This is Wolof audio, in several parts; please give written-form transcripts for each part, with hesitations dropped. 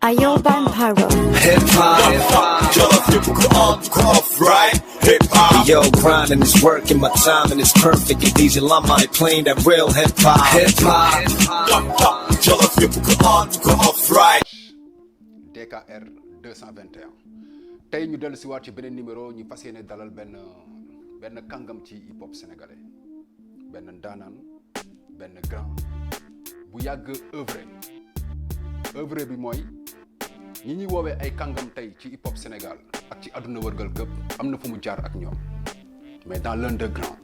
Ayo Vampiro. Hip hop, just typical off right. Hip hop, yo, grinding is working, my timing is perfect. And DJ Lama ain't playing that real hip hop. Hip hop, just typical off right. DKR 221 tey ñu dellu si waat ci beneen numéro ñu fas yéene dalal benn kàngam ci hip hop sénégalais benn ndaanaan benn grand bu yàgg œuvre bi mooy ñi ñuy woowee ay kàngam tey ci hip hop Sénégal ak ci àdduna wërgal këpp am na fu mu jaar ak ñoom mais dans l'underground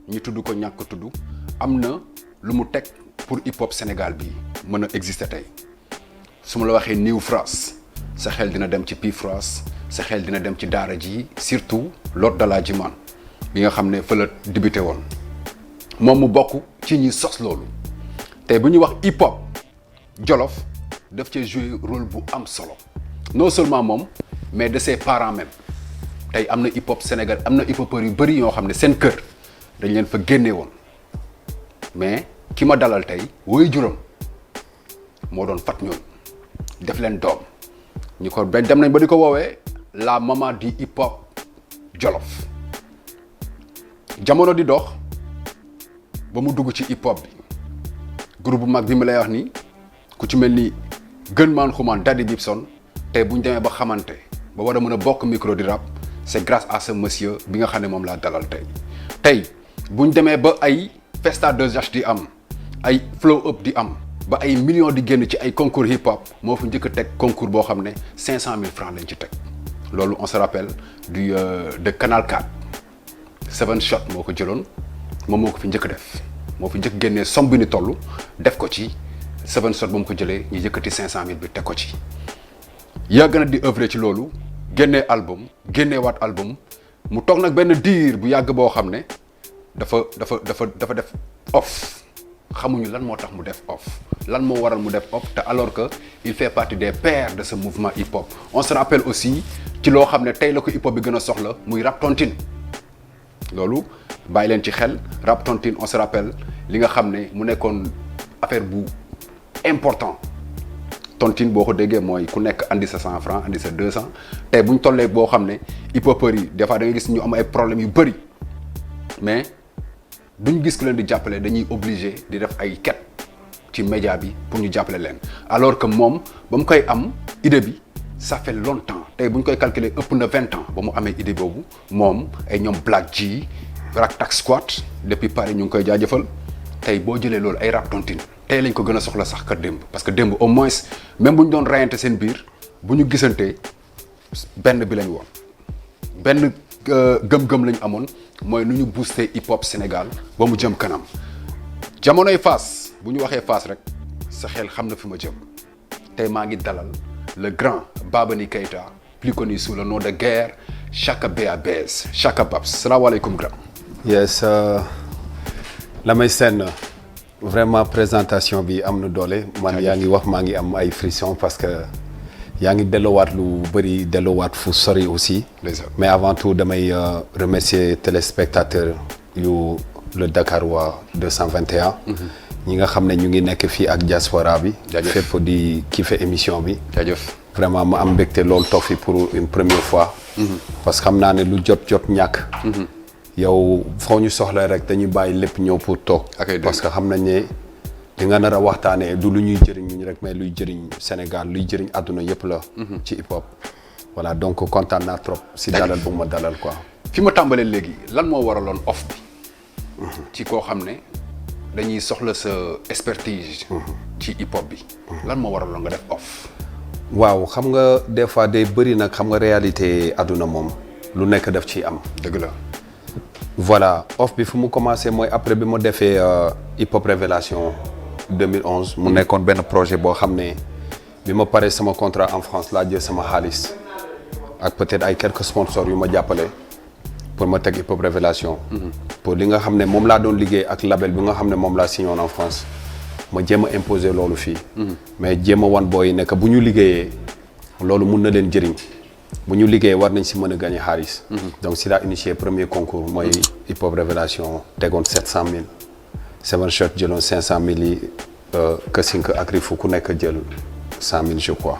ñu tudd ko ñàkk tudd am na lu mu teg pour hip hop Sénégal bi mën a exister tey su ma la waxee New France sa xel dina dem ci Pi France sa xel dina dem ci daara ji surtout Lord Dalla Jiman bi nga xam ne fa la débuté woon moom mu bokk ci ñi sos loolu tey bu ñuy wax hip hop Jolof daf cee jouer rôle bu am solo non seulement moom mais de ses parents même tey am na hip hop Sénégal am na hip hopeurs yu bëri yoo xam ne seen kër dañ leen fa génne woon mais ki ma dalal tey woy juróom moo doon fat ñoon def leen doom ñu ko dem nañ ba di ko woowee la maman du hip hop Jolof jamono di dox ba mu dugg ci hip hop bi groupe bu mag bi ma lay wax ni ku ci mel ni gën maan xumaan Daddy Bibson tey bu ñu demee ba xamante ba war a mën a bokk micro di rap c'est grâce à ce monsieur bi nga xam ne moom laa dalal tey bu ñu demee ba ay Festa 2H di am ay Flow Up di am ba ay millions di génn ci ay concours hip hop moo fi njëkk a teg concours boo xam ne 500 000 francs lañ ci teg loolu on se rappelle de Canal 4 Seven Shot moo ko jëloon moom moo ko fi njëkk def moo fi njëkk génnee somme bi ni toll def ko ci Seven Shot ba mu ko jëlee ñu yëkkati 500 000 bi teg ko ci yàgg na di œuvre ci loolu génnee album génnee waat album mu toog nag benn diir bu yàgg boo xam ne dafa def off xamuñu lan moo tax mu def off lan moo waral mu def off te alors que il fait partie des pères de ce mouvement hip hop on se rappelle aussi ci loo xam ne tey la ko hip hop bi gën a soxla muy rap tontine loolu bàyyi leen ci xel rap tontine on se rappelle li nga xam ne mu nekkoon affaire bu important tontine boo ko déggee mooy ku nekk andi sa 100 francs andi sa 200 tey bu ñu tollee boo xam ne hip hopeurs yi des fois da nga gis ñu am ay problèmes yu bëri mais duñ gis ku leen di jàppale dañuy obligé di def ay quête ci média bi pour ñu jàppale leen alors que moom ba mu koy am idée bi ça fait longtemps tey bu ñu koy calculer ëpp na 20 ans ba mu amee idée boobu moom ay ñoom Black G Rak Tak Squad depuis Paris ñu ngi koy jaajëfal tey boo jëlee loolu ay rap tontine tey lañ ko gën a soxla sax ka démb parce que démb au moins même bu ñu doon rayante seen biir bu ñu gisantee benn bi lañ woon benn gëm-gëm lañ amoon mooy nu ñu booster hip hop Sénégal ba mu jëm kanam jamonoy Fass bu ñu waxee Fass rek sa xel xam na fi ma jëm tey maa ngi dalal le grand Babani Keita plus connu sous le nom de Guerre Chaka Béabès Chaka Babs salaamaaleykum grand. yes Lamay Sène vraiment présentation bi am na doole man yaa ngi wax maa ngi am ay frisson parce que yaa ngi delloowaat lu bëri delloowaat fu sori aussi mais avant tout damay remercier téléspectateurs yu le Dakarois 221 ñi nga xam ne ñu ngi nekk fii ak diaspora bi fépp di kiffe émission bi jaajëf vraiment ma am mbégte loolu toog fi pour une première fois parce que xam naa ne lu jot ñàkk yow foo ñu soxla rek dañuy bàyyi lépp ñëw pour toog parce que xam nañ ne li nga nar a waxtaanee du lu ñuy jëriñ ñu rek mais luy jëriñ Sénégal luy jëriñ àdduna yëpp la ci hip hop voilà donc kontaan naa trop si dalal bu ma dalal quoi fi ma tàmbalee léegi lan moo waraloon off bi ci koo xam ne dañuy soxla sa expertise ci hip hop bi lan moo waraloon nga def off waaw xam nga des fois day bëri nag xam nga réalité àdduna moom lu nekk daf ciy am dëgg la voilà off bi fu mu commencé mooy après bi ma defee hip hop révélation 2011 mu nekkoon benn projet boo xam ne bi ma paree sama contrat en France laa jël sama xaalis ak peut-être ay quelques sponsors yu ma jàppale pour ma teg hip hop révélation pour li nga xam ne moom laa doon liggéey ak label bi nga xam ne moom laa signé woon en France ma jéem a imposer loolu fii mais jéem a wan booy nekk bu ñu liggéeyee loolu mun na leen jëriñ bu ñu liggéey war nañ si mën a gagner xaalis donc si laa initié premier concours mooy hip hop révélation tegoon 700 000 Seven Shot jëloon 500 000 yi Kassinka ak Rifu ku nekk jël 100 000 je crois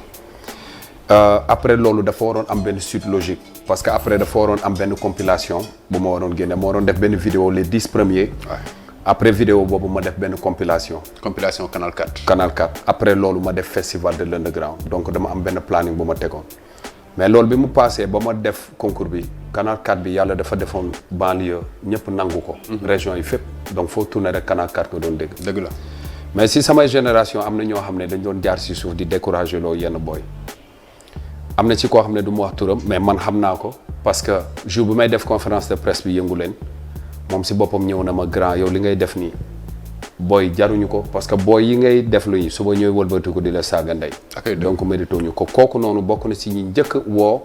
après loolu dafa waroon am benn suite logique parce que après dafa waroon am benn compilation bu ma waroon génne ma waroon def benn vidéo les 10 premiers. Après vidéo boobu ma def benn compilation Canal 4. Canal 4 après loolu ma def festival de l'underground donc dama am benn planning bu ma tegoon mais loolu bi mu passé ba ma def concours bi Canal 4 bi yàlla dafa defoon banlieue ñëpp nangu ko. région yi fépp donc foo tourner rek Canal 4 nga doon dégg. dëgg la mais si samay génération am na ñoo xam ne dañ doon jaar si suuf di décourager loo yenn booy am na ci koo xam ne du ma wax turam mais man xam naa ko parce que jour bi may def conférence de presse bi yëngu leen. moom si boppam ñëw na ma grand yow li ngay def nii booy jaruñu ko parce que booy yi ngay def lu ñu suba ñooy wëlbatiku di la saaga ndey. donc mérito ñu ko kooku noonu bokk na si ñi njëkk woo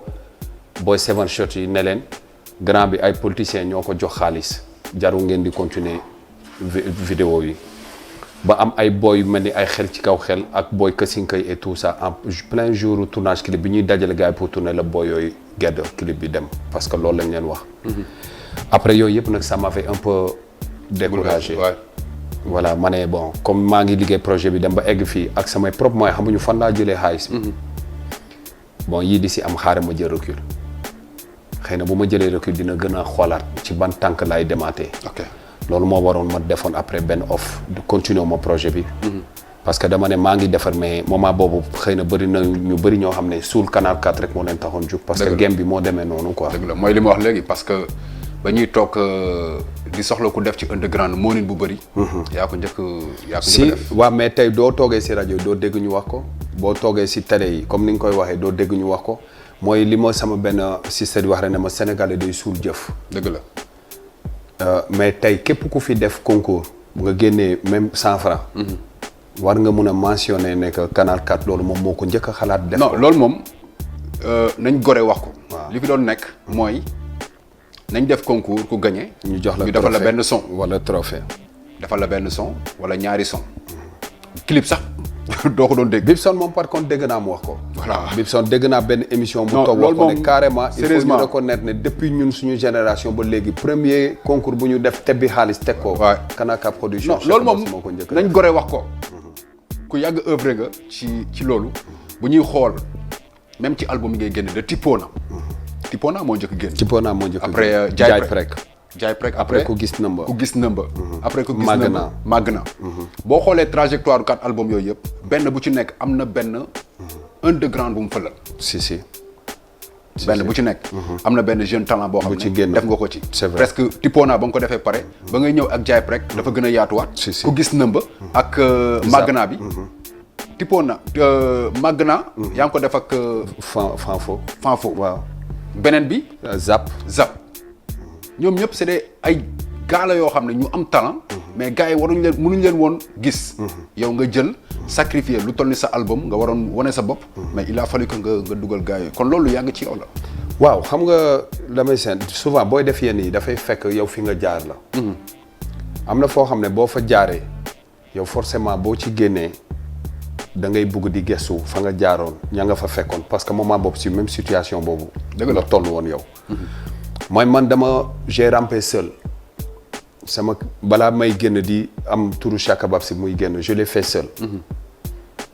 booy Seven Shot yi ne leen grand bi ay politiciens ñoo ko jox xaalis jaru ngeen di continuer vidéo yi ba am ay booy yu mel ni ay xel ci kaw xel ak booy Kassinka et tout ça en plein jour tournage clip bi ñuy dajale gars yi pour tourner la booy yooyu gedd clip bi dem parce que loolu lañ leen wax. après yooyu yëpp nag ça m'avait un peu découragé. voilà ma ne bon comme maa ngi liggéey projet bi dem ba egg fii ak samay propres moyens xamuñu fan laa jëlee xaalis bi. bon yii di si am xaaral ma jël recul xëy na bu ma jëlee recul dina gën a xoolaat ci ban tànk laay demaatee. ok loolu moo waroon ma defoon après benn off de continuer ma projet bi. parce que dama ne maa ngi defar mais moment boobu xëy na bëri na ñu bëri ñoo xam ne suul Canal 4 rek moo leen taxoon jug. parce que game bi moo demee noonu quoi. dëgg la mooy li ma wax léegi parce que. ba ñuy toog di soxla ku def ci underground moo nit bu bëri. yaa ko njëkk si def waaw mais tey doo toogee si rajo doo dégg ñu wax ko boo toogee si télé yi comme ni nga koy waxee doo dégg ñu wax ko mooy li ma sama benn sister di wax rek ne ma Sénégalais day suul jëf. dëgg la. mais tey képp ku fi def concours nga génnee même 100 francs. war nga mun a mentionner ne que Canal 4 loolu moom moo ko njëkk a xalaat. def ko non loolu moom nañ gore wax ko. waaw li fi doon nekk mooy. nañ def concours ku gagné. ñu jox la ñu defal la benn son. wala trophée. defal la benn son wala ñaari son. clip sax doo ko doon dégg. Bibson moom par contre dégg naa mu wax ko. voilà Bibson dégg naa benn émission. mu toog wax ko ne carrément il faut ñu reconnaître ne depuis ñun suñu génération ba léegi premier concours bu ñu def tebbi xaalis teg ko. waay Canal 4 production. non loolu moom nañ gore wax ko. ku yàgg œuvre nga ci loolu. bu ñuy xool même ci album yi ngay génne de Tipona. Tipona moo njëkk génn. Tipona moo njëkk génn après Jaay Prek après ku gis nëmba. après ku gis nëmba màgg na. boo xoolee trajectoire 4 album yooyu yëpp. benn bu ci nekk am na benn underground bu mu fëlal. si. benn bu ci nekk. am na benn jeune talent boo xam ne def nga ko ci. c'est vrai presque Tipona ba nga ko defee pare. ba ngay ñëw ak Jaay Prek dafa gën a yaatuwaat. ku gis nëmba ak màgg naa bi. Tipona màgg naa. yaa ngi ko def ak. Fanfo waaw. beneen bi. Zap. ñoom ñëpp c'est des ay gars la yoo xam ne ñu am talent. mais gars yi mënuñ leen woon gis. yow nga jël sacrifier lu toll ni sa album nga waroon wane sa bopp. mais il a fallu que nga dugal gars yi kon loolu yàgg ci yow la. waaw xam nga damay seen souvent booy def yenn yi dafay fekk yow fi nga jaar la. am na foo xam ne boo fa jaaree yow forcément boo ci génnee da ngay bugg di gestu fa nga jaaroon ña nga fa fekkoon parce que moment boobu si même situation boobu. dëgg la toll woon yow. mooy man j'ai rampé seul sama balaa may génn di am turu Chaka Babsi muy génn je l'ai fait seul.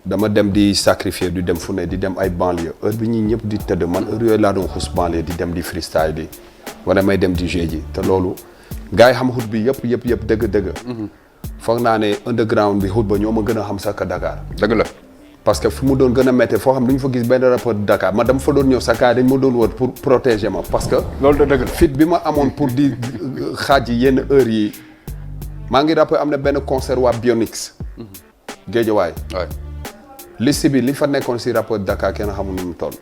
dama dem di sacrifier di dem fu ne di dem ay banlieue heure bi ñii ñëpp di tëdd man heure yooyu laa doon xus banlieue di dem di freestyle di wala may dem di jouer ji te loolu gars yi xam xut bi yëpp dëgg. foog naa ne underground bi xut ba ñoo ma gën a xam sax ka Dakar. dëgg la. parce que fu mu doon gën a méttee foo xam ne du ñu fa gis benn rapport de Dakar ma dama fa doon ñëw sa kaay dañ ma doon wër pour protéger ma parce que. loolu da dëgg la fit bi ma amoon pour di xaaj yenn heures yi maa ngi rappelé am na benn concert waa Bionix. Géejawaay. waay liste bi li fa nekkoon si rapport de Dakar kenn xamul nu mu toll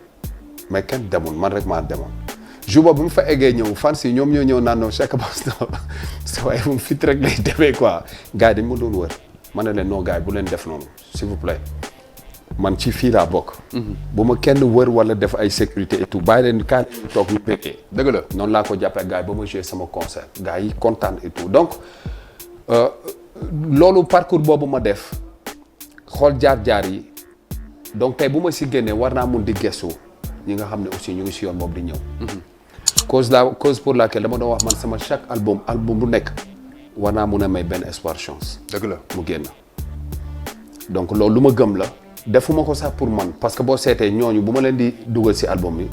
mais kenn demul man rek maa demoon. jour boobu bu mu fa eggee ñëw fan si ñoom ñoo ñëw naan non Chaka Babsi sa waaye moom fit rek lay demee quoi gars yi dañ ma doon wër ma ne leen non gars yi bu leen def noonu s'il vous plaît. man ci fii laa bokk. bu ma kenn wër wala def ay sécurité et tout bàyyi leen kaay ñu toog ñu pété. dëgg la noonu laa ko jàppee gars yi ba ma joué sama concert gars yi kontaan et tout donc loolu parcours boobu ma def xool jaar-jaar yi donc tey bu ma si génnee war naa mun di gestu ñi nga xam ne aussi ñu ngi si yoon boobu di ñëw. cause pour laquelle dama doon wax man sama chaque album bu nekk war naa mun a may benn espoir chance. dëgg la mu génn. donc loolu lu ma gëm la defuma ko sax pour man parce que boo seetee ñooñu bu ma leen di dugal si album bi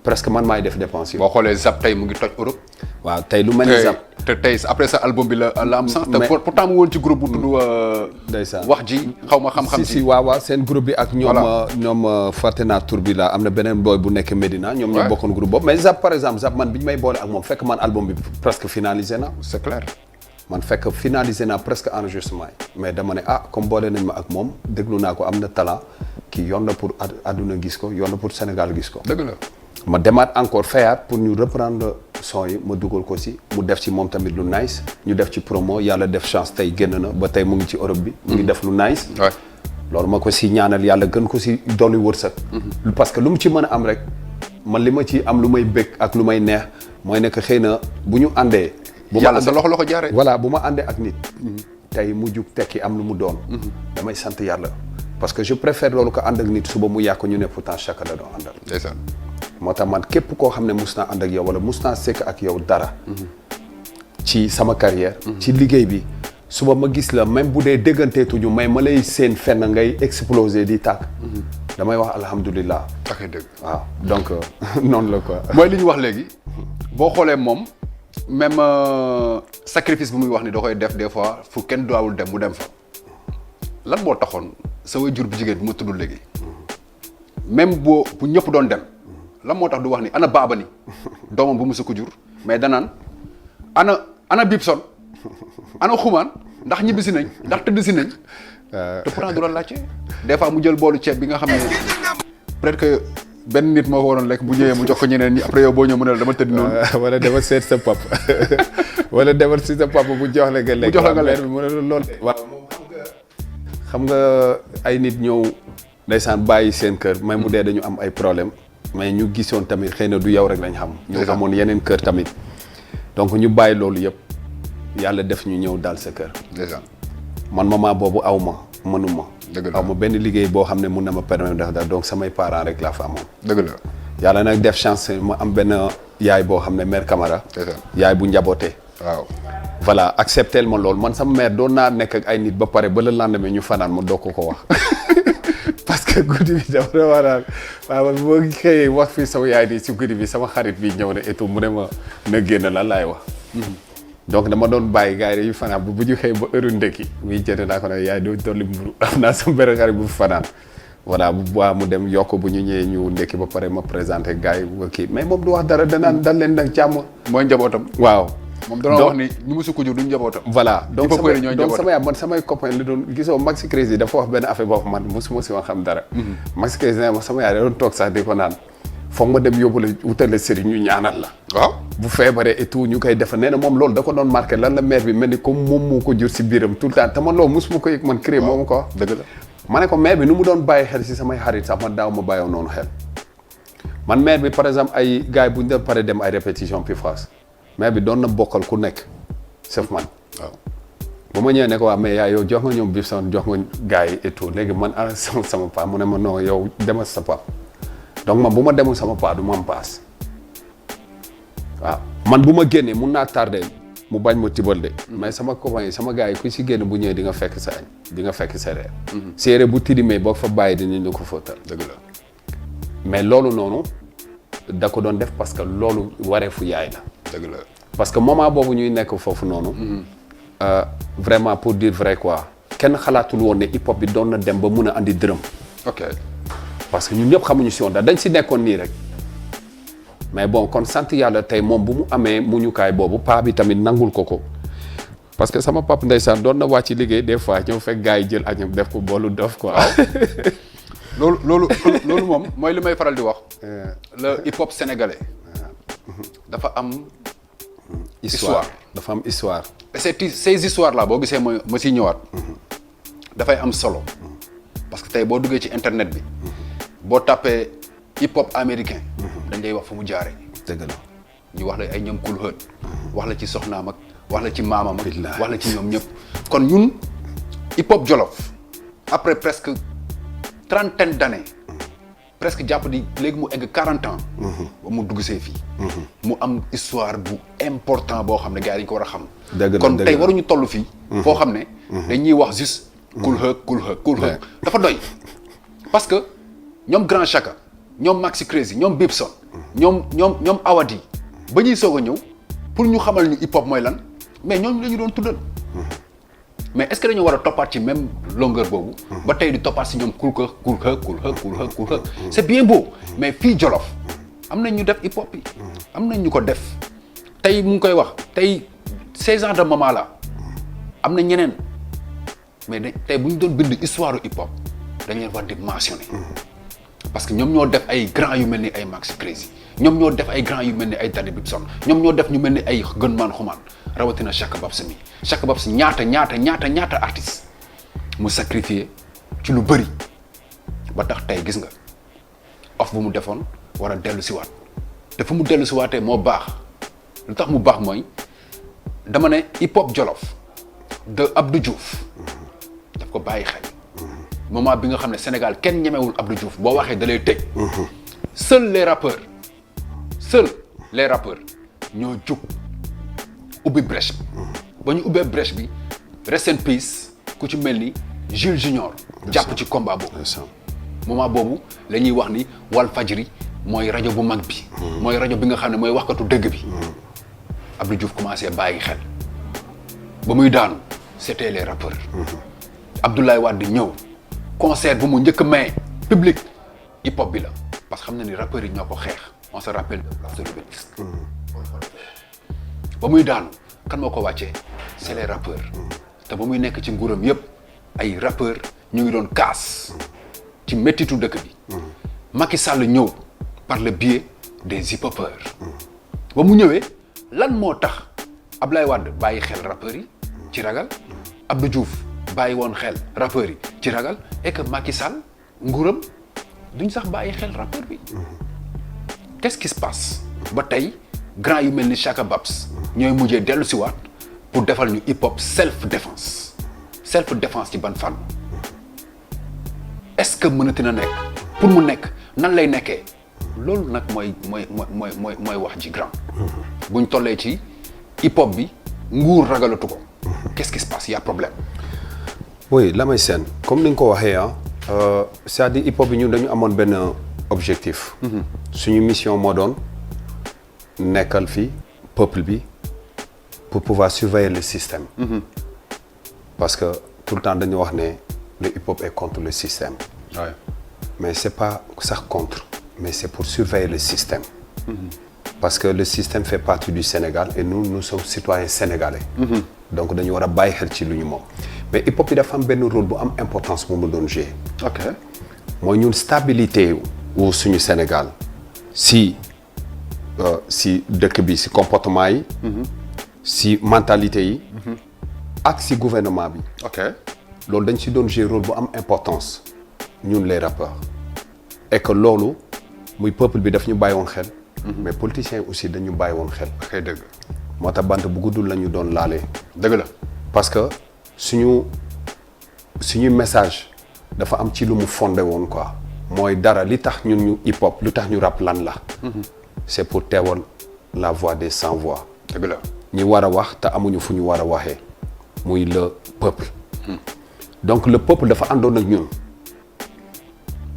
presque man maay def dépense yi. boo xoolee Zap tey mu ngi toj Europe. waaw tey lu mel ni Zap. te tey après sa album bi la am sens. te pourtant mu woon ci groupe bu tudd. ndeysaan wax ji xaw ma xam-xam. si waaw seen groupe bi ak ñoom fàtte naa tur bi la am na beneen booy bu nekk Medina. ñoom ñoo bokkoon groupe boobu mais Zap par exemple Zap man bi ñu may boole ak moom fekk man album bi presque finalisé na. c'est clair. man fekk finalisé naa presque enregistrement yi mais dama ne comme boole nañ ma ak moom déglu naa ko am na talent kii yoon na pour àdduna gis ko yoon na pour Sénégal gis ko. dëgg la. ma demaat encore fayaat pour ñu reprendre son yi ma dugal ko si mu def ci moom tamit lu nice ñu def ci promo yàlla def chance tey génn na ba tey mu ngi ci Europe bi. mu ngi def lu nice. loolu ma ko si ñaanal yàlla gën ko si dolli wërsëg. parce que lu mu ci mën a am rek man li ma ci am lu may bëgg ak lu may neex mooy nekk xëy na bu ñu àndee. yàlla sa loxo jaaree. voilà bu ma àndee ak nit. tey mu jug tekki am lu mu doon. damay sant yàlla parce que je préfère loolu ko ànd ak nit suba mu yàq ñu ne pourtant chaque la doon àndal. ndeysaan. moo tax man képp koo xam ne mus naa ànd ak yow wala mus naa sekk ak yow dara. ci sama carrière. ci liggéey bi suba ma gis la même bu dee dégganteetuñu mais ma lay seen fenn ngay exploser di tàkk. damay wax alhamdulilah. ak dëgg waaw donc noonu la quoi. mooy li ñu wax léegi boo xoolee moom même sacrifice bu muy wax ni da koy def des fois fu kenn daawul dem mu dem fa lan moo taxoon sa waajur bu jigéen bi ma tudd léegi même bu ñëpp doon dem. lan moo tax du wax ni ana baaba ni doomam bu musu ko jur mais danaan ana Bibson ana xumaan ndax ñibbisi nañ ndax tëdd si nañ te pourtant du la laajte des fois mu jël boolu ceeb bi nga xam ne peut-être que benn nit moo ko waroon lekk bu ñëwee mu jox ko ñeneen ñi après yow boo ñëw mu ne la dama tëdd noonu wala dama seet sa pap wala demal si sa pap bu jox la nga lekk mu jox la nga lekk mu ne la lool waaw moom xam nga ay nit ñëw ndeysaan bàyyi seen kër même bu dee dañu am ay problème mais ñu gisoon tamit xëy na du yow rek lañ xam. ñu xamoon yeneen kër tamit. donc ñu bàyyi loolu yëpp yàlla def ñu ñëw daal sa kër. déjà man moment boobu aw ma mënuma. dëgg la aw ma benn liggéey boo xam ne mun na ma permettre def daal donc samay parents rek laa fa amoon. dëgg la. yàlla nag def chance ma am benn yaay boo xam ne mère Camara. yaay bu njabootee. waaw. voilà acceptel ma loolu man sama mère doon naa nekk ak ay nit ba pare ba le lendemain ñu fanaan ma doog ko wax. parce que guddi bi dafa doon waral waaw boo xëyee wax fii sama yaay di si guddi bi sama xarit bi ñëw na et tout mu ne ma na génn lan laay wax. donc dama doon bàyyi gars yi fanaan bu ñu xëy ba heure ndekki muy jënd naa ko ne yaay doo dolli mburu am naa sama benn xarit bu fanaan. voilà bu boobaa mu dem yokk bu ñu ñëwee ñu ndekki ba pare ma présenté gars yi kii mais moom du wax dara danaan dal leen nag càmm. mooy njabootam. waaw. moom dana wax ni ñu musu ko jur duñ njabootam. voilà donc sama yaay man samay copain li doon gisoo Maxi Crazy dafa wax benn affaire boo xam man mosuma si wax xam dara. Maxi Crazy ne ma sama yaay da doon toog sax di ko naan foog ma dem yóbbu la wutale sëriñ ñu ñaanal la. waaw bu feebaree et tout ñu koy def nee na moom loolu da ko doon marqué lan la mère bi mel ni comme moom moo ko jur si biiram tout le temps te man loolu mosuma ko yëg man créé moomu ko wax. dëgg la ma ne ko mère bi nu mu doon bàyyi xel si samay xarit sax man daaw ma bàyyoo noonu xel man mère bi par exemple ay gars yi bu ñu doon pare dem ay répétition puis France mère bi doon na bokkal ku nekk. sauf man waaw bu ma ñëwee ne ko waa mais yaay yow jox nga ñoom Bibson jox nga gars yi et tout léegi man ana sama paa mu ne ma non yow demal sa paa donc man bu ma demul sama paa du ma am paas waaw man bu ma génnee mun naa tardé mu bañ ma tibal de mais sama copain yi sama gars yi ku si génn bu ñëwee di nga fekk sa añ di nga fekk sa reer séeréer bu tilimee boo fa bàyyi dinañ la ko fóotal dëgg la mais loolu noonu da ko doon def parce que loolu wareefu yaay la dëgg la parce que moment boobu ñuy nekk foofu noonu vraiment pour dire vrai quoi kenn xalaatul woon ne hip hop bi doon na dem ba mun a andi dërëm. ok parce que ñun ñëpp xamuñu si woon dañ si nekkoon nii rek mais bon kon sant yàlla tey moom bu mu amee muñukaay boobu paa bi tamit nangul ko parce que sama pap ndeysaan doon na wàcc liggéey des fois ñëw fekk gars yi jël añam def ko boolu dof quoi. loolu moom mooy li may faral di wax. le hip hop sénégalais dafa am. histoire dafa am histoire. et ces histoires là boo gisee ma siy ñëwaat. dafay am solo. parce que tey boo duggee ci internet bi. boo tapé hip hop américain. dañ lay wax fu mu jaaree. dëgg la ñu wax la ay ñoom Cool Herc. wax la ci soxnaam ak wax la ci maamam ak. wax la ci ñoom ñëpp. kon ñun hip hop jolof après presque trentaine d'années. presque jàpp di léegi mu egg 40 ans. ba mu dugg see fii. mu am histoire bu important boo xam ne gars yi dañu ko war a xam. dëgg la kon tey waruñu toll fii. foo xam ne. dañuy wax juste cool hug dafa doy parce que ñoom Grand Chaka ñoom Maxi Crazy ñoom Bibson ñoom Awadi ba ñuy soog a ñëw pour ñu xamal ñu hip hop mooy lan mais ñooñu la ñu doon tuddal mais est-ce que dañu war a toppaat ci même longueur boobu ba tey di toppaat si ñoom cool hug c'est bien beau mais fii Jolof am nañ ñu def hip hop yi am nañ ñu ko def tey mu ngi koy wax tey ces gens de moment là am na ñeneen mais tey bu ñu doon bind histoire hip hop dañ leen war di mentionner parce que ñoom ñoo def ay grands yu mel ni ay Maxi Crazy ñoom ñoo def ay grands yu mel ni ay Daddy Bibson ñoom ñoo def ñu mel ni ay Gunman Xuman rawatina Chaka Babs mi Chaka Babs ñaata artiste mu sacrifié ci lu bëri ba tax tey gis nga off bu mu defoon war a dellu si waat te fu mu dellu si waatee moo baax lu tax mu baax mooy dama ne hip hop Jolof de Abdou Diouf daf ko bàyyi xel moment bi nga xam ne Sénégal kenn ñemewul Abdou Diouf boo waxee da lay tëj seuls les rappeurs ñoo jug ubbi brèche bi ba ñu ubbee brèche bi rest in peace ku ci mel ni Jules Junior jàpp ci combat boobu moment boobu la ñuy wax ni Walfadjri mooy rajo bu mag bi mooy rajo bi nga xam ne mooy waxkatu dëgg bi Abdou Diouf commencé bàyyi xel ba muy daanu c'était les rappeurs Abdoulaye Wade ñëw concert bu mu njëkk may public hip hop bi la parce que xam na ni rappeurs yi ñoo ko xeex on se rappelle de place de l'Obélisque ba muy daanu kan moo ko wàccee c'est les rappeurs te ba muy nekk ci nguuram yëpp ay rappeurs ñu ngi doon kaas ci méttitu dëkk bi Macky Sall ñëw par le biais des hip-hopeurs ba mu ñëwee lan moo tax Abdoulaye Wade bàyyi xel rappeurs yi ci ragal Abdou Diouf bàyyi woon xel rappeurs yi ci ragal et que Macky Sall nguuram duñ sax bàyyi xel rappeur bi qu'est-ce qui se passe ba tey grand yu mel ni Chaka Babs ñooy mujjee dellu si waat pour defal ñu hip hop self défense ci ban fànn est-ce que mënati na nekk pour mu nekk nan lay nekkee loolu nag mooy wax ji grand buñ tollee ci hip hop bi nguur ragalatu ko qu'est-ce qui se passe y a problème. oui Lamay Sène comme ni nga ko waxee c'est-à-dire hip hop bi ñun dañu amoon benn objectif. suñu mission moo doon nekkal fi peuple bi pour pouvoir surveiller le système. parce que tout le temps dañu wax ne le hip hop est contre le système. Ouais. mais c'est pas sax contre mais c'est pour surveiller le système. parce que le système fait partie du Sénégal et nous sommes citoyens sénégalais. donc dañu war a bàyyi xel ci lu ñu moom. mais hip hop bi dafa am benn rôle bu am importance moom la doon jouer. ok mooy ñun stabilité wu suñu Sénégal si dëkk bi si comportement yi. si mentalité yi. ak si gouvernement bi. ok loolu dañ si doon jouer rôle bu am importance ñun les rappeurs. et que loolu muy peuple bi daf ñu bàyyi woon xel. mais politiciens yi aussi dañu bàyyi woon xel. ok dëgg. moo tax bant bu guddul la ñu doon laalee. dëgg la parce que suñu message dafa am ci lu mu fondé woon quoi mooy dara li tax ñun ñu hip hop lu tax ñu rap lan la. c'est pour teewal la voix des sans voix. dëgg la ñi war a wax te amuñu fu ñu war a waxee muy le peuple. donc le peuple dafa àndoon ak ñun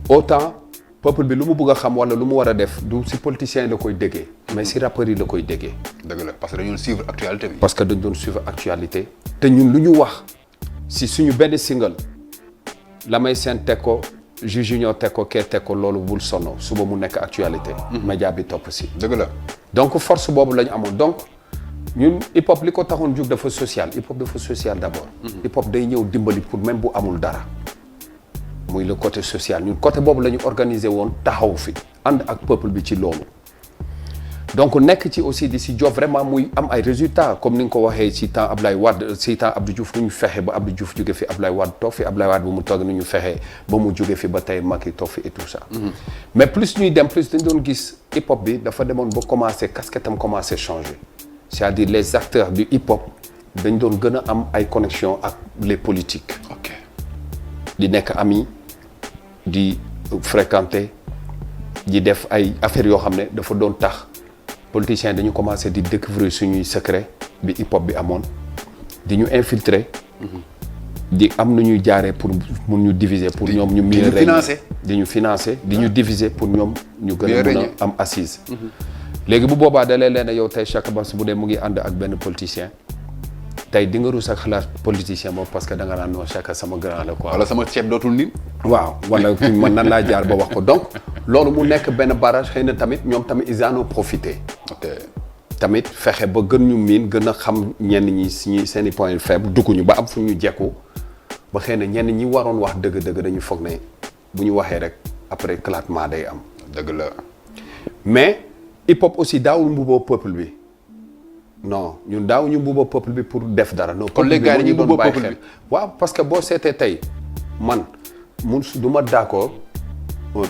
autant peuple bi lu mu bëgg a xam wala lu mu war a def du si politiciens yi la koy déggee mais si rappeurs yi la koy déggee. dëgg la parce que dañu doon suivre actualité bi. parce que dañ doon suivre actualité. te ñun lu ñu wax si suñu benn single Lamay Sène teg ko Jules Junior teg ko kee teg ko loolu bul sonno suba mu nekk actualité. média bi topp si. dëgg la donc force boobu la ñu amoon donc ñun hip hop li ko taxoon jug dafa social hip hop dafa social d'abord. hip hop day ñëw dimbali pour même bu amul dara. muy le côté social ñun côté boobu la ñu organiser woon taxaw fi ànd ak peuple bi ci loolu. donc nekk ci aussi di si jox vraiment muy am ay résultats comme ni nga ko waxee ci temps Abdoulaye Wade ci temps Abdou Diouf nu ñu fexe ba Abdou Diouf jóge fi Abdoulaye Wade toog fi Abdoulaye Wade bu mu toog nu ñu fexe ba mu jóge fi ba tey Macky toog fi et tout ça. mais plus ñuy dem plus dañ doon gis hip hop bi dafa demoon ba commencé casquette am commencé changer c'est-à-dire les acteurs du hip hop dañ doon gën a am ay connexion ak les politiques. ok di nekk ami di fréquenter di def ay affaires yoo xam ne dafa doon tax. politiciens dañu commencé di découvrir suñuy secret bi hip hop bi amoon di ñu infiltrer di am nu ñuy jaaree pour mun ñu diviser pour ñoom ñu mieux régner di ñu financer di ñu diviser pour ñoom ñu gën a mën a am assise léegi bu boobaa da leen yow tey Chaka Babs bu dee mu ngi ànd ak benn politicien tey di nga rus ak xalaat politicien moom parce que da nga naan non Chaka sama grand la quoi. wala sama ceeb dootul nit. waaw wala man nan laa jaar ba wax ko donc loolu mu nekk benn barrage xëy na tamit ñoom tamit ils en ont profité. ok tamit fexe ba gën ñu miin gën a xam ñenn ñi suñuy seen i point faible dugguñu ba am fu ñu jekku ba xëy na ñenn ñi waroon wax dëgg-dëgg dañu foog ne bu ñu waxee rek après éclatement day am. dëgg la mais hip hop aussi daawul mbuboo peuple bi. non ñun daaw ñu mbuba peuple bi pour def dara. non kon les gars yi ñu doon bàyyi xel waaw parce que boo seetee tey man du ma d'accord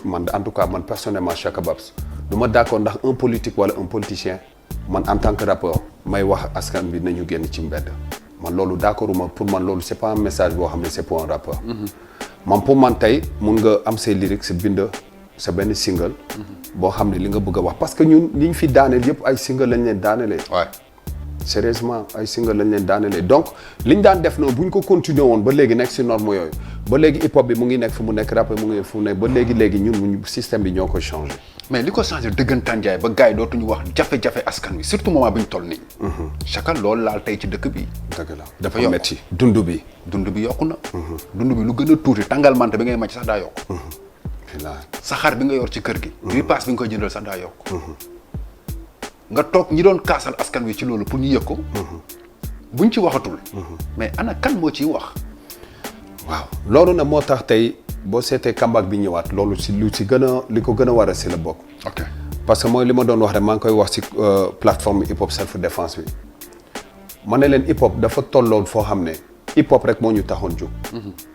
man en tout cas man personnellement Chaka Babs du ma d'accord ndax un politique wala un politicien man en tant que rappeur may wax askan bi nañu génn ci mbedd. man loolu d'accorduma pour man loolu c'est pas un message boo xam ne c'est pour un rappeur. man pour man tey mun nga am say lyrics sa bind sa benn single. boo xam ne li nga bëgg a wax parce que ñun li ñu fi daaneel yëpp ay single lañ leen daanelee. waaw. sérieusement ay single lañ leen daanelee donc li ñu daan def noonu bu ñu ko continuer woon ba léegi nekk si norme yooyu ba léegi hip hop bi mu ngi nekk fu mu nekk rap mu ngi nekk fu mu nekk ba léegi ñun système bi ñoo ko changé. mais li ko changé dëggantaan jaay ba gars yi dootuñu wax jafe-jafe askan wi surtout moment bi ñu toll nii. Chaka loolu laal tey ci dëkk bi. dëgg la dafa metti dund bi yokku na. dund bi lu gën a tuuti tàngal mante bi ngay màcc sax daa yokk. saxaar bi nga yor ci kër gi. ripaas bi nga koy jëndal sax daa yokk. nga toog ñi doon kaasal askan wi ci loolu pour ñu yëg ko. buñ ci waxatul. mais ana kan moo ciy wax. waaw loolu nag moo tax tey boo seetee comeback bi ñëwaat loolu si lu si gën a li ko gën a war a si la bokk. ok parce que mooy li ma doon wax rek maa ngi koy wax si plateforme hip hop self défense bi ma ne leen hip hop dafa tolloon foo xam ne hip hop rek moo ñu taxoon jóg.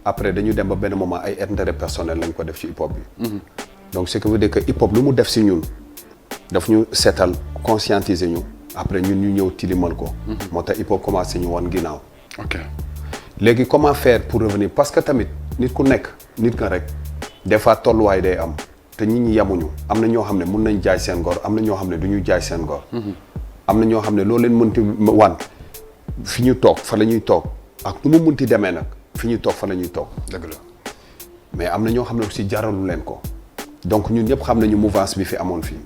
après dañu dem ba benn moment ay intérêt personnel lañ ko def ci hip hop bi. donc ce qui veut dire que hip hop lu mu def si ñun. daf ñu seetal conscientiser ñu après ñun ñu ñëw tilimal ko. moo tax hip hop commencé ñu wan ginnaaw. ok léegi comment faire pour revenir parce que tamit nit ku nekk nit nga rek des fois tolluwaay day am te nit ñi yamuñu am na ñoo xam ne mun nañ jaay seen ngor am na ñoo xam ne du ñu jaay seen ngor. am na ñoo xam ne loo leen mënti wan fi ñu toog fa la ñuy toog ak nu mu mënti demee nag fi ñu toog fa la ñuy toog. dëgg la mais am na ñoo xam ne aussi jaralu leen ko donc ñun ñëpp xam nañu mouvance bi fi amoon fii.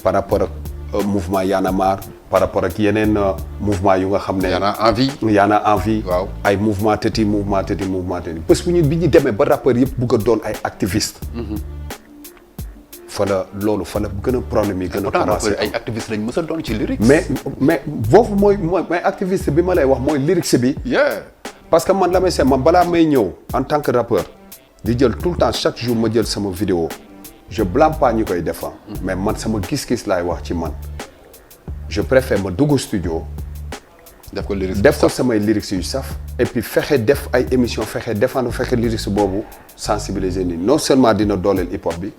par rapport ak mouvement Y'en a marre par rapport ak yeneen mouvement yu nga xam ne. Y'en a envie. Y'en a envie. waaw ay mouvement tëti bés bu ñu bi ñu demee ba rappeurs yëpp bëgg a doon ay activistes. fa la gën a problème yi gën a. commencé ay activistes lañ mës a doon ci lyrics. mais foofu mooy activiste bi ma lay wax mooy lyrics bi. parce que man la may seet man balaa may ñëw en tant que rappeur di jël tout le temps chaque jour ma jël sama vidéo. je blâme pas ñu koy défend mais man sama gis-gis laay wax ci man je préfère ma dugg studio def ko samay lyrics yu saf et puis fexe def ay émission fexe défendre fexe lyrics boobu sensibiliser nit non seulement dina dooleel hip hop bi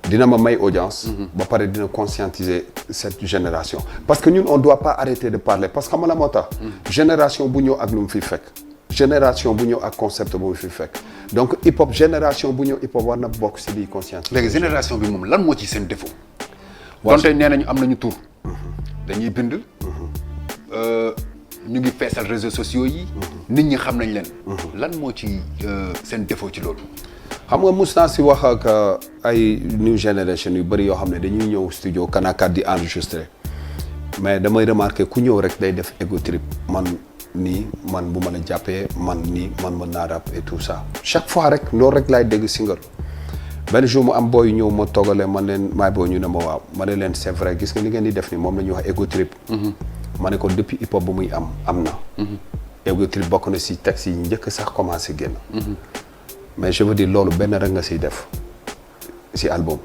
dina ma may audience ba pare dina conscientiser cette génération parce que ñun on doit pas arrêter de parler parce que xam nga la moo tax génération bu ñëw ak lu mu fi fekk génération bu ñëw ak concept bu mu fi fekk donc hip hop génération bu ñëw hip hop war na bokk si liy conscience. léegi génération bi moom lan moo ci seen défaut. donte nee nañu am nañu tur. dañuy bind. ñu ngi feesal réseaux sociaux yi. nit ñi xam nañ leen. lan moo ci seen défaut ci loolu. xam nga mus naa si wax ak ay new generation yu bëri yoo xam ne dañuy ñëw studio Kanakat di enregistrer mais damay remarquer ku ñëw rek day def ego trip nii man bu ma la jàppee man nii man mën naa rap et tout ça chaque fois rek loolu rek laay dégg single benn jour mu am booy ñëw ma toogalee man leen maay booy ñu ne ma waaw ma ne leen c'est vrai gis nga li ngeen di def ni moom la ñuy wax ego trip ma ne ko depuis hip hop bu muy am na ego trip bokk na si texte yi njëkk sax commencé génn mais je veux dire loolu benn rek nga siy def si album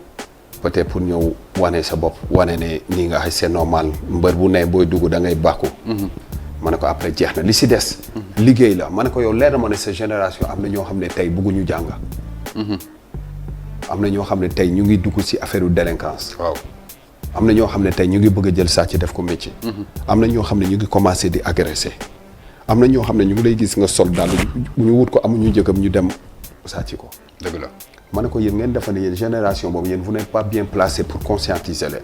peut-être pour ñëw wane sa bopp wane ne nii nga xay c'est normal mbër bu ne booy dugg da ngay bàkku ma ne ko après jeex na li si des liggéey la ma ne ko yow leer na ma ne sa génération am na ñoo xam ne tey bëgguñu jàng am na ñoo xam ne tey ñu ngi dugg si affaire délinquance waaw am na ñoo xam ne tey ñu ngi bëgg a jël sàcc def ko métier am na ñoo xam ne ñu ngi commencé di agresser am na ñoo xam ne ñu ngi lay gis nga sol daal ñu wut ko amuñu njëgam ñu dem sàcc ko dëgg la ma ne ko yéen ngeen defa ne yéen génération boobu yéen vous n'êtes pas bien placé pour conscientiser leen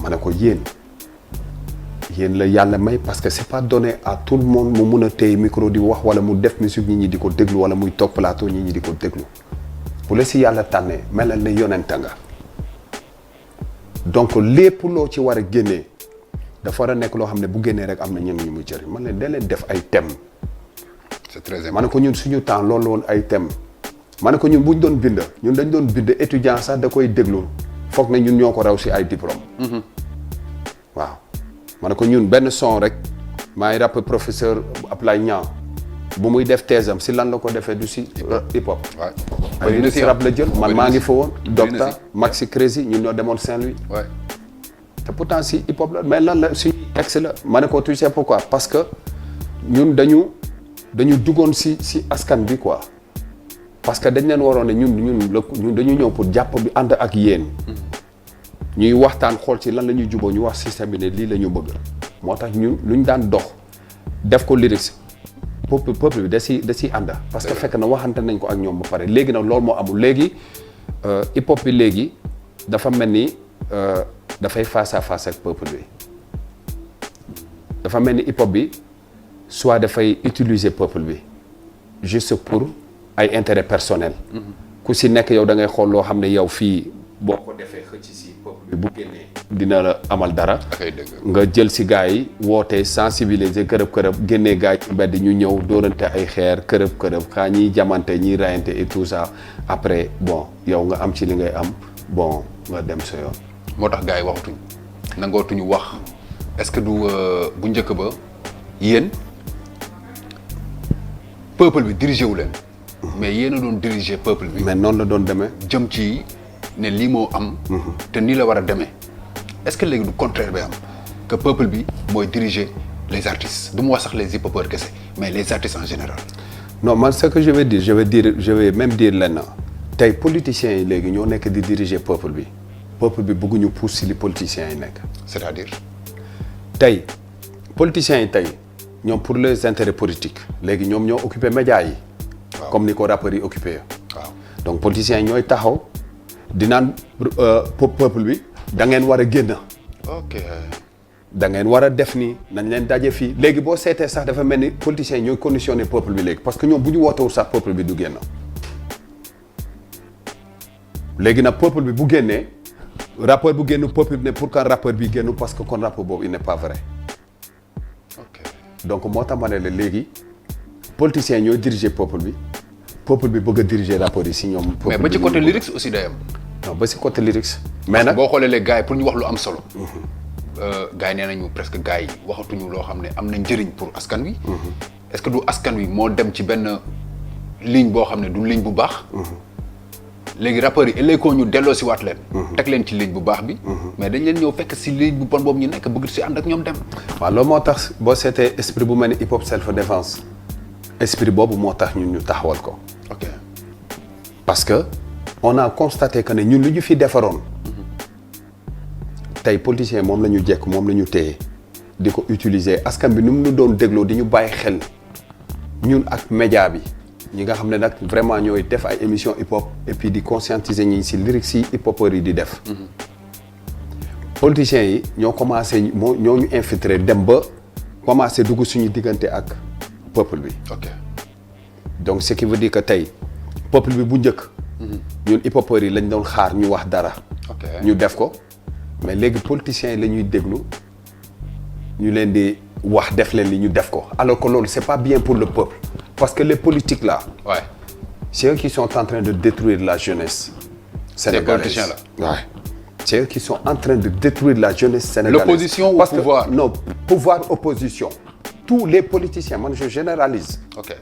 ma ne ko yéen yéen la yàlla may parce que c'est pas donné à tout le monde mu mun a téye micro di wax wala mu def musique nit ñi di ko déglu wala muy toog plateau nit ñi di ko déglu bu la si yàlla tànnee melal ne yonenta nga donc lépp loo ci war a génnee dafa war a nekk loo xam ne bu génnee rek am na ñenn ñu muy jëriñ man leen da leen def ay thèmes. c'est très important ma ne ko ñun suñu temps loolu woon ay thèmes ma ne ko ñun bu ñu doon bind ñun dañ doon bind étudiant sax da koy déglu foog na ñun ñoo ko raw si ay diplôme waaw ma ne ko ñun benn son rek maa ngi rappelé professeur Ablaye Niang bu muy def thèse am si lan la ko defee du si hip hop. waaw bëri na si rap la jël man maa ngi fa woon. Docta Maxi Crazy ñun ñoo demoon Saint-Louis. waay te pourtant si hip hop la mais lan la suñu texte la ma ne ko tu sais pourquoi parce que ñun dañu duggoon si askan bi quoi parce que dañ leen waroon ne ñun dañu ñëw pour jàpp bi ànd ak yéen. ñuy waxtaan xool ci lan la ñuy juboo ñu wax système bi ne lii la ñu bëgg moo tax ñun lu ñu daan dox def ko lyrics peuple bi da si ànd parce que fekk na waxante nañ ko ak ñoom ba pare léegi nag loolu moo amul léegi hip hop bi léegi dafa mel ni dafay face à face ak peuple bi dafa mel ni hip hop bi soit dafay utiliser peuple bi juste pour ay intérêt personnel ku si nekk yow da ngay xool loo xam ne yow fii boo ko defee xëcc si peuple bi bu génnee dina la amal dara nga jël si gars yi woote sensibiliser kërëb génnee gars yi ci mbedd ñu ñëw dóorante ay xeer kërëb xaa ñiy jamante ñiy rayante et tout ça après bon yow nga am ci li ngay am bon nga dem sa yoon moo tax gars yi waxatuñ nangootuñu wax est-ce que du bu njëkk ba yéen peuple bi dirigé wu leen mais yéen a doon diriger peuple bi mais noonu la doon demee jëm ci ne lii moo am te nii la war a demee est-ce que léegi du contraire bi am que peuple bi mooy diriger les artistes du mu wax sax les hip-hopeurs kese mais les artistes en général non man ce que je vais même dire lenn tey politiciens yi léegi ñoo nekk di diriger peuple bi bëgguñu pousse si li politiciens yi nekk c'est-à-dire tey politiciens yi tey ñoom pour les intérêts politiques léegi ñoom ñoo occupé médias yi comme ni ko rappeurs yi occupé waaw donc politiciens yi ñooy taxaw di naan peuple bi da ngeen war a génn. ok da ngeen war a def nii nañ leen daje fii léegi boo seetee sax dafa mel ni politiciens yi ñooy conditionné peuple bi léegi parce que ñoom bu ñu wootewul sax peuple bi du génn. léegi nag peuple bi bu génnee rappeur bu génn peuple bi ne pourquoi rappeur bi génn parce que kon rappeur boobu il n'est pas vrai. ok donc moo tax ma ne la léegi politiciens yi ñooy diriger peuple bi bëgg a diriger rappeurs yi si ñoom. mais ba ci côté lyrics aussi day am. non ba si côté lyrics. mais nag boo xoolee les gars yi pour ñu wax lu am solo. gars yi nee nañu presque gars yi waxatuñu loo xam ne am na njëriñ pour askan wi. est-ce que du askan wi moo dem ci benn ligne boo xam ne du ligne bu baax. léegi rappeurs yi ëllëg ñu delloo si waat leen. teg leen ci ligne bu baax bi. mais dañ leen ñëw fekk si ligne bu bon boobu ñu nekk bëgg si ànd ak ñoom dem. waaw loolu moo tax boo seetee esprit bu mel ni hip hop self défense esprit boobu moo tax ñun ñu taxawal ko. ok parce que on a constaté que ne ñun lu ñu fi defaroon tey politiciens moom la ñu jekk moom la ñu téye di ko utiliser askan bi ni mu ñu doon dégloo di ñu bàyyi xel ñun ak média bi ñi nga xam ne nag vraiment ñooy def ay émissions hip hop et puis di conscientiser ñi si lyrics si hip hopeurs yi di def. politiciens yi ñoo commencé ñoo ñu infiltré dem ba commencé dugg suñu diggante ak peuple bi. ok donc ce qui veut dire que tey peuple bi bu njëkk. ñun hip hopeurs yi lañ doon xaar ñu wax dara. ñu def ko mais léegi politiciens yi la ñuy déglu ñu leen di wax def leen li ñu def ko alors que loolu c'est pas bien pour le peuple parce que les politiques là. ouais. c'est eux qui sont en train de détruire la jeunesse sénégalaise. Ces politiciens là. Ouais. C'est eux qui sont en train de détruire la jeunesse sénégalaise. L'opposition parce au pouvoir. que, non, pouvoir opposition. Tous les politiciens man je généralise. ok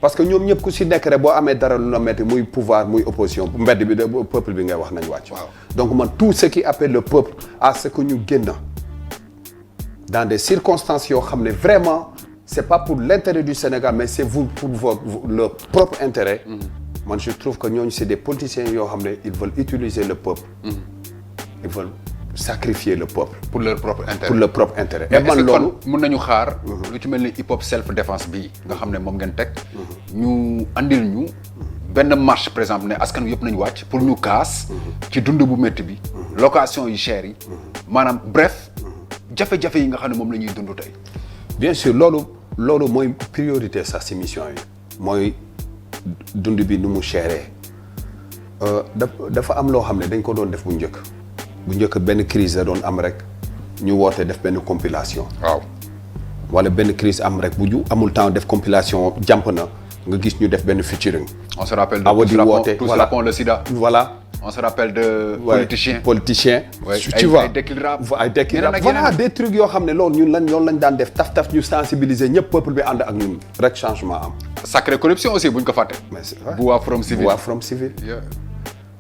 parce que ñoom ñëpp ku si nekk rek boo amee dara lu la metti muy pouvoir muy opposition mbedd bi de peuple bi ngay wax nañ wàcc. waaw donc man tout ce qui appelle le peuple à ce que ñu génn dans des circonstances yoo xam ne vraiment c'est pas pour l'intérêt du Sénégal mais c'est vous pour leur propre intérêt. man je trouve que ñooñu c'est des politiciens yoo xam ne ils veulent utiliser le peuple. ils veulent sacrifier le peuple. pour leur propre intérêt. pour leur propre intérêt. mais et man loolu mën nañu xaar. lu ci mel ni hip hop self défense bii nga xam ne moom ngeen teg. ñu andil ñu benn marche par exemple ne askan wi yëpp nañu wàcc pour ñu kaas. ci dund bu métti bi. location yi cher yi. maanaam bref jafe-jafe yi nga xam ne moom la ñuy dund tey. bien sûr loolu mooy priorité sax si mission yi mooy dund bi nu mu chéré dafa am loo xam ne dañ ko doon def bu njëkk benn crise da doon am rek ñu woote def benn compilation. waaw wala benn crise am rek bu ñu amul temps def compilation jàmp na nga gis ñu def benn featuring. on se rappelle de tous rappons le sida. voilà. on se rappelle de politicien. tu vois ay déclin rap voilà des trucs yoo xam ne loolu lañ daan def taf ñu sensibiliser ñëpp peuple bi ànd ak ñun rek changement am. sacré corruption aussi buñ ko fàtte. mais c'est vrai Bois from civil.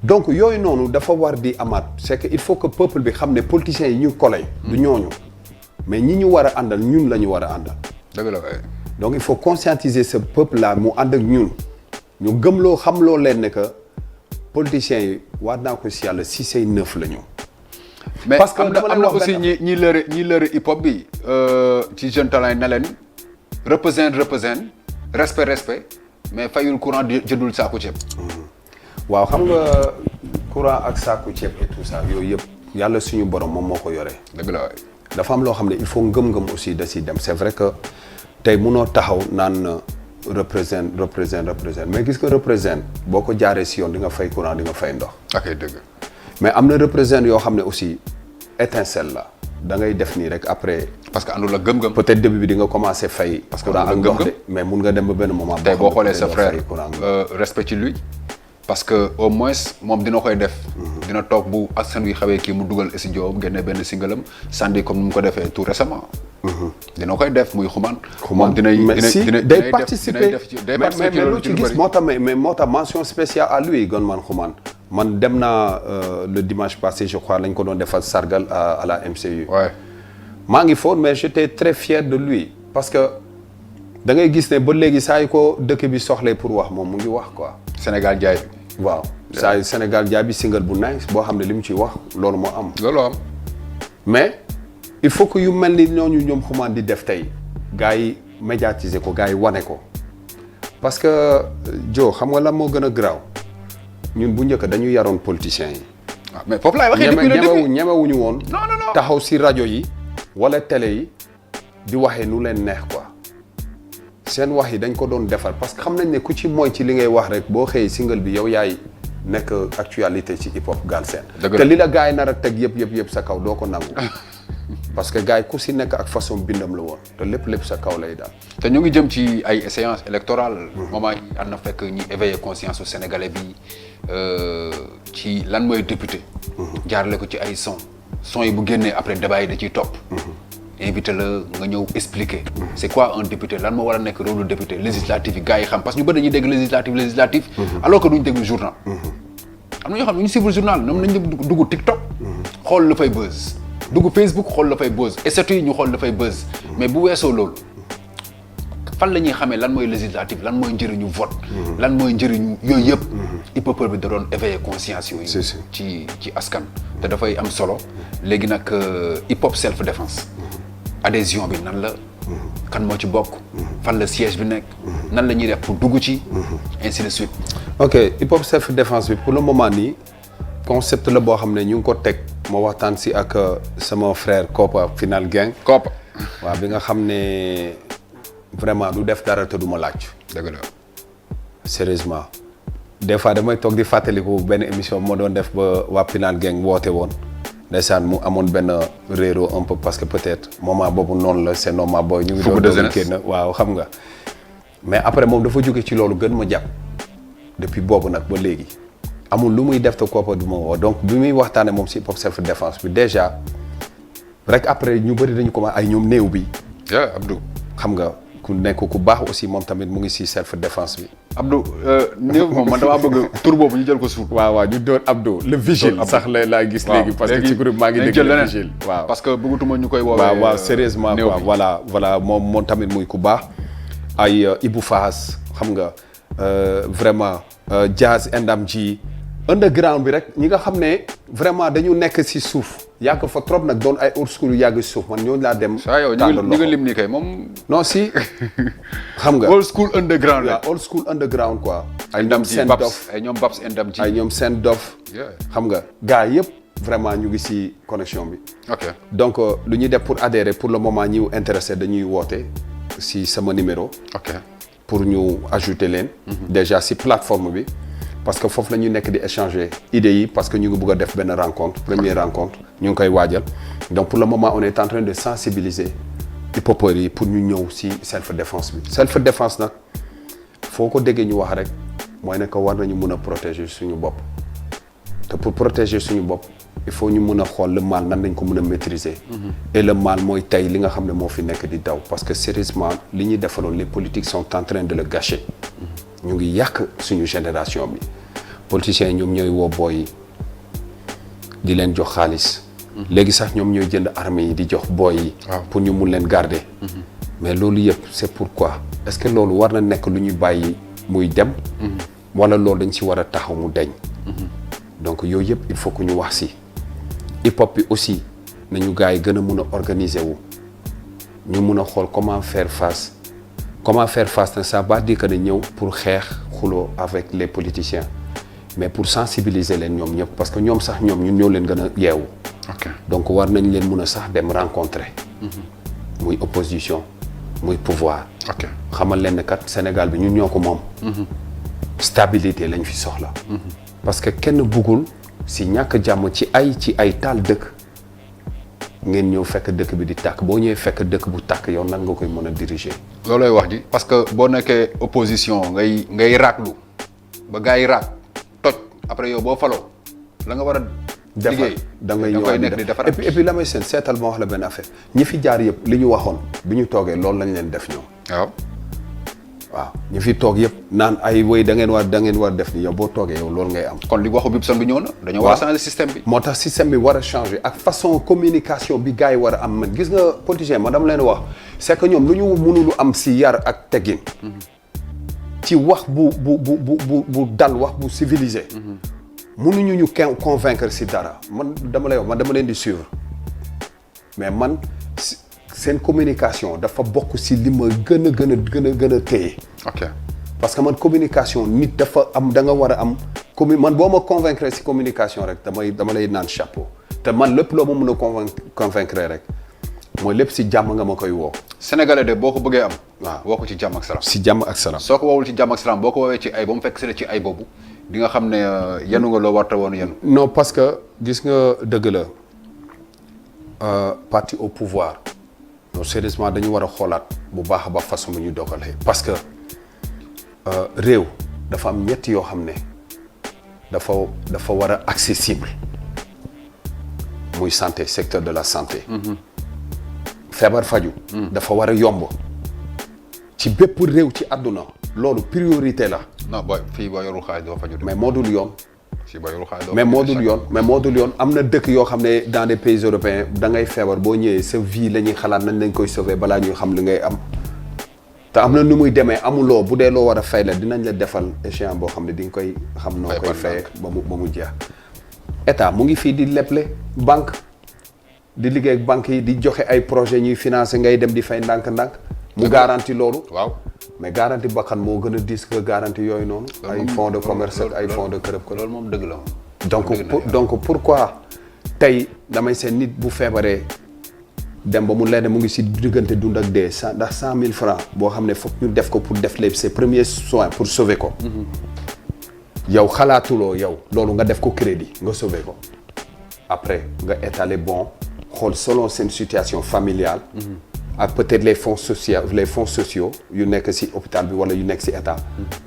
donc yooyu noonu dafa war di amaat c'est que il faut que peuple bi xam ne politiciens yi ñu collé. du ñooñu mais ñi ñu war a àndal ñun la ñu war a àndal. dëgg la waay. donc il faut conscientiser ce peuple là mu ànd ak ñun ñu gëmloo xamloo leen ne que politiciens yi waat naa ko si yàlla 6 ay 9 la ñu. parce que am na aussi ñi lëre hip hop bi ci jeune talent yi ne leen représente respect mais fayul courant jëndul saako ceeb. waaw xam nga courant ak saako ceeb et tout ça yooyu yëpp yàlla suñu borom moom moo ko yore. dëgg la waay. dafa am loo xam ne il faut ngëm-ngëm aussi da siy dem c'est vrai que tey munoo taxaw naan représente mais gis nga représente boo ko jaaree si yoon di nga fay courant di nga fay ndox. ok dëgg. mais am na représente yoo xam ne aussi étincelle la da ngay def nii rek après. parce que àndul ak gëm-gëm. peut-être début bi di nga commencer fay. parce que courant ak ndox de mais mun nga dem ba benn moment. tey boo xoolee sa frère respect ci lui. parce que au moins moom dina koy def. dina toog bu askan wi xawee kii mu dugal studio am génne benn single am sandi comme ni mu ko defee tout récemment. dina koy def muy xumaan. moom day participer mais lu ci gis moo tax mention spéciale à lui Gunman Xuman man dem naa le dimanche passé je crois lañ ko doon defal sargal à la MCU. ouais maa ngi foon mais j'étais très fier de lui parce que da ngay gis ne ba léegi saa yu ko dëkk bi soxlee pour wax moom mu ngi wax quoi. Sénégal jaay bi. waaw saa yu Sénégal jaay bi single bu nice boo xam ne li mu ciy wax loolu moo am. loolu am. mais il faut que yu mel ni ñooñu ñoom xumaan di def tey gars yi médiatiser ko gars yi wane ko parce que Joe xam nga lan moo gën a garaaw ñun bu njëkk dañu yaroon politiciens yi. waaw mais foofu laay waxee depuis le début ñemewuñu woon. non taxaw si rajo yi wala télé yi di waxee nu leen neex quoi seen wax yi dañ ko doon defar parce que xam nañ ne ku ci mooy ci li ngay wax rek boo xëyee single bi yow yaay nekk actualité ci hip hop Galsen. te li la gars yi nar a teg yëpp sa kaw doo ko nangu. parce que gars yi ku si nekk ak façon bindam la woon te lépp sa kaw lay daal. te ñu ngi jëm ci ay séances électorales. moment yi am na fekk ñi éveiller conscience su sénégalais bi ci lan mooy député. jaarale ko ci ay son yi bu génnee après débat yi da ciy topp. invité la nga ñëw expliquer. c'est quoi un député lan moo war a nekk rôle député législatif yi gars yi xam parce que ñu bëri dañuy dégg législatif. alors que duñ déglu journal. am na ñoo xam ne ñu suivre journal ñoom nañ dugg TikTok. xool la fay buzz. dugg Facebook xool la fay buzz et surtout yi ñu xool la fay buzz mais bu weesoo loolu fan la ñuy xamee lan mooy législatif lan mooy njëriñu vote. lan mooy njëriñu yooyu yëpp. hip hop bi da doon éveiller conscience yooyu. ci askan. te dafay am solo léegi nag hip hop self défense. adhésion bi nan la. kan moo ci bokk. fan la siège bi nekk. nan la ñuy def pour dugg ci. ainsi de suite. ok hip hop self défense bi pour le moment nii concept la boo xam ne ñu ngi ko teg. moo waxtaan si ak sama frère Kopa Final Gang. Kopa. waaw bi nga xam ne vraiment du def dara te du ma laaj. dëgg la. sérieusement des fois damay toog di fàttaliku benn émission moo doon def ba waa Final Gang woote woon ndeysaan mu amoon benn réero un peu parce que peut-être moment boobu noonu la c'est normal booy. ñu ngi doon génn waaw xam nga. mais après moom dafa jóge ci loolu gën ma jàpp depuis boobu nag ba léegi. amul lu muy def te Kopa du ma woo donc bi muy waxtaanee moom si hip hop self défense bi déjà rek après ñu bëri dañu commencé ay ñoom néew bi. Abdou. xam nga ku nekk ku baax aussi moom tamit mu ngi si self défense bi. Abdou néew bi moom man damaa bëgg tur boobu ñu jël ko suuf. waaw ñu doon Abdou. le vigile sax laa gis léegi. parce que ci groupe maa ngi dégg le vigile. waaw parce que bëggatuma ñu koy woowee. waaw sérieusement quoi voilà moom tamit muy ku baax. ay Ibou Faas xam nga vraiment Jazz Endam ji. underground bi rek ñi nga xam ne vraiment dañu nekk ci suuf yàgg fa trop nag doon ay old school yu yàgg ci suuf man ñooñu laa dem. saa yow ñu nga lim nii kay moom. non si xam nga. old school underground la old school underground quoi. ay ñoom Babs ay ñoom Babs Endam ji ay ñoom Seen Dof. xam nga gars yëpp vraiment ñu ngi ci connexion bi. ok donc lu ñuy def pour adhérer pour le moment ñi intéressé dañuy woote ci sama numéro. ok pour ñu ajouter leen. déjà ci plateforme bi. parce que foofu la ñu nekk di échanger idées yi parce que ñu ngi bëgg a def benn rencontre première rencontre ñu ngi koy waajal donc pour le moment on est en train de sensibiliser hip-hopeurs yi pour ñu ñëw ci self défense bi. self défense nag foo ko déggee ñu wax rek mooy ne que war nañu mën a protéger suñu bopp te pour protéger suñu bopp il faut ñu mën a xool le mal nan lañ ko mën a maîtriser. et le mal mooy tey li nga xam ne moo fi nekk di daw parce que sérieusement li ñuy defaloon les politiques sont en train de le gâcher. ñu ngi yàq suñu génération bi politiciens ñoom ñooy woo booy yi di leen jox xaalis. léegi sax ñoom ñooy jënd armée yi di jox booy yi. pour ñu mun leen garder. mais loolu yëpp c'est pourquoi est-ce que loolu war na nekk lu ñuy bàyyi muy dem. wala loolu dañ ci war a taxaw mu deñ. donc yooyu yëpp il faut que ñu wax ci. hip hop bi aussi nañu gars yi gën a mun a organiser wu ñu mun a xool comment faire face. Comment faire face ne ça veut pas dire que ne ñëw pour xeex xuloo avec les politiciens mais pour sensibiliser leen ñoom ñëpp parce que ñoom sax ñoom ñun ñoo leen gën a yeewu. donc war nañ leen mun a sax dem rencontrer. muy opposition muy pouvoir. xamal leen ne kat Sénégal bi ñun ñoo ko moom. stabilité lañ fi soxla. parce que kenn bëggul si ñàkk jàmm ci ay taal dëkk. ngeen ñëw fekk dëkk bi di tàkk boo ñëwee fekk dëkk bu tàkk yow nan nga koy mën a diriger. loolooy wax ji parce que boo nekkee opposition ngay raaklu ba gars yi raak toj après yow boo faloo la nga war a. liggéey da ngay ñëwaat nekk di defar et puis la may seen seetal ma wax la benn affaire ñi fi jaar yëpp li ñu waxoon bi ñu toogee loolu lañ leen def ñoom. waaw ñi fi toog yëpp naan ay woy da ngeen war def ni yow boo toogee yow loolu ngay am. kon li waxu Bibson bi ñëw na. dañoo war a changer système bi. moo tax système bi war a changer ak façon communication bi gars yi war a am man gis nga politicien ma dama leen wax c'est que ñoom lu ñu mënulu am si yar ak teggin. ci wax bu dal wax bu civilisé. mënuñu ñu convaincre si dara man dama lay wax man dama leen di suivre mais man. seen communication dafa bokk ci li ma gën a téye. parce que man communication nit dafa am da nga war a am man boo ma convaincre ci communication rek dama lay naan chapeau te man lépp loo ma mën a convaincre rek mooy lépp ci jàmm nga ma koy woo. Sénégalais de boo ko bëggee am. waaw woo ko ci jàmm ak salaam. ci jàmm ak salaam. soo ko woowul ci jàmm ak salaam boo ko woowee ci ay ba mu fekk ci ay boobu di nga xam ne yenu nga loo warta woon yenu. non parce que gis nga dëgg la parti au pouvoir. non sérieusement dañu war a xoolaat bu baax a baax façon bi ñu dogalee parce que réew dafa am ñett yoo xam ne dafa war a accessible muy santé secteur de la santé. feebar faju dafa war a yomb ci bépp réew ci àdduna loolu priorité la. non booy fii boo yorul xaalis doo faju mais moo dul yoon. mais moo dul yoon am na dëkk yoo xam ne dans des pays européens da ngay feebar boo ñëwee sa vie la ñuy xalaat nañ lañ koy sauver balaa ñuy xam li ngay am te am na nu muy demee amuloo bu dee loo war a fay la dinañ la defal échéant boo xam ne di nga koy xam noo koy fay ba mu jeex état mu ngi fii di leble banque di liggéey ak banque yi di joxe ay projet ñuy financer ngay dem di fay ndànk-ndànk mu garanti loolu waaw mais garanti bakkan moo gën a diis que garanti yooyu noonu. ay fonds de commerce ak ay fonds de kërëb ko loolu moom dëgg la. donc pourquoi tey damay seen nit bu feebaree dem ba mu leen mu ngi si diggante dund ak dee ndax 100 000 francs boo xam ne foog ñu def ko pour def les ses premiers soins pour sauver ko. yow xalaatuloo yow loolu nga def ko crédit nga sauver ko après nga étaler bon xool selon seen situation familiale. ak peut-être les fonds sociaux yu nekk ci hôpital bi wala yu nekk ci état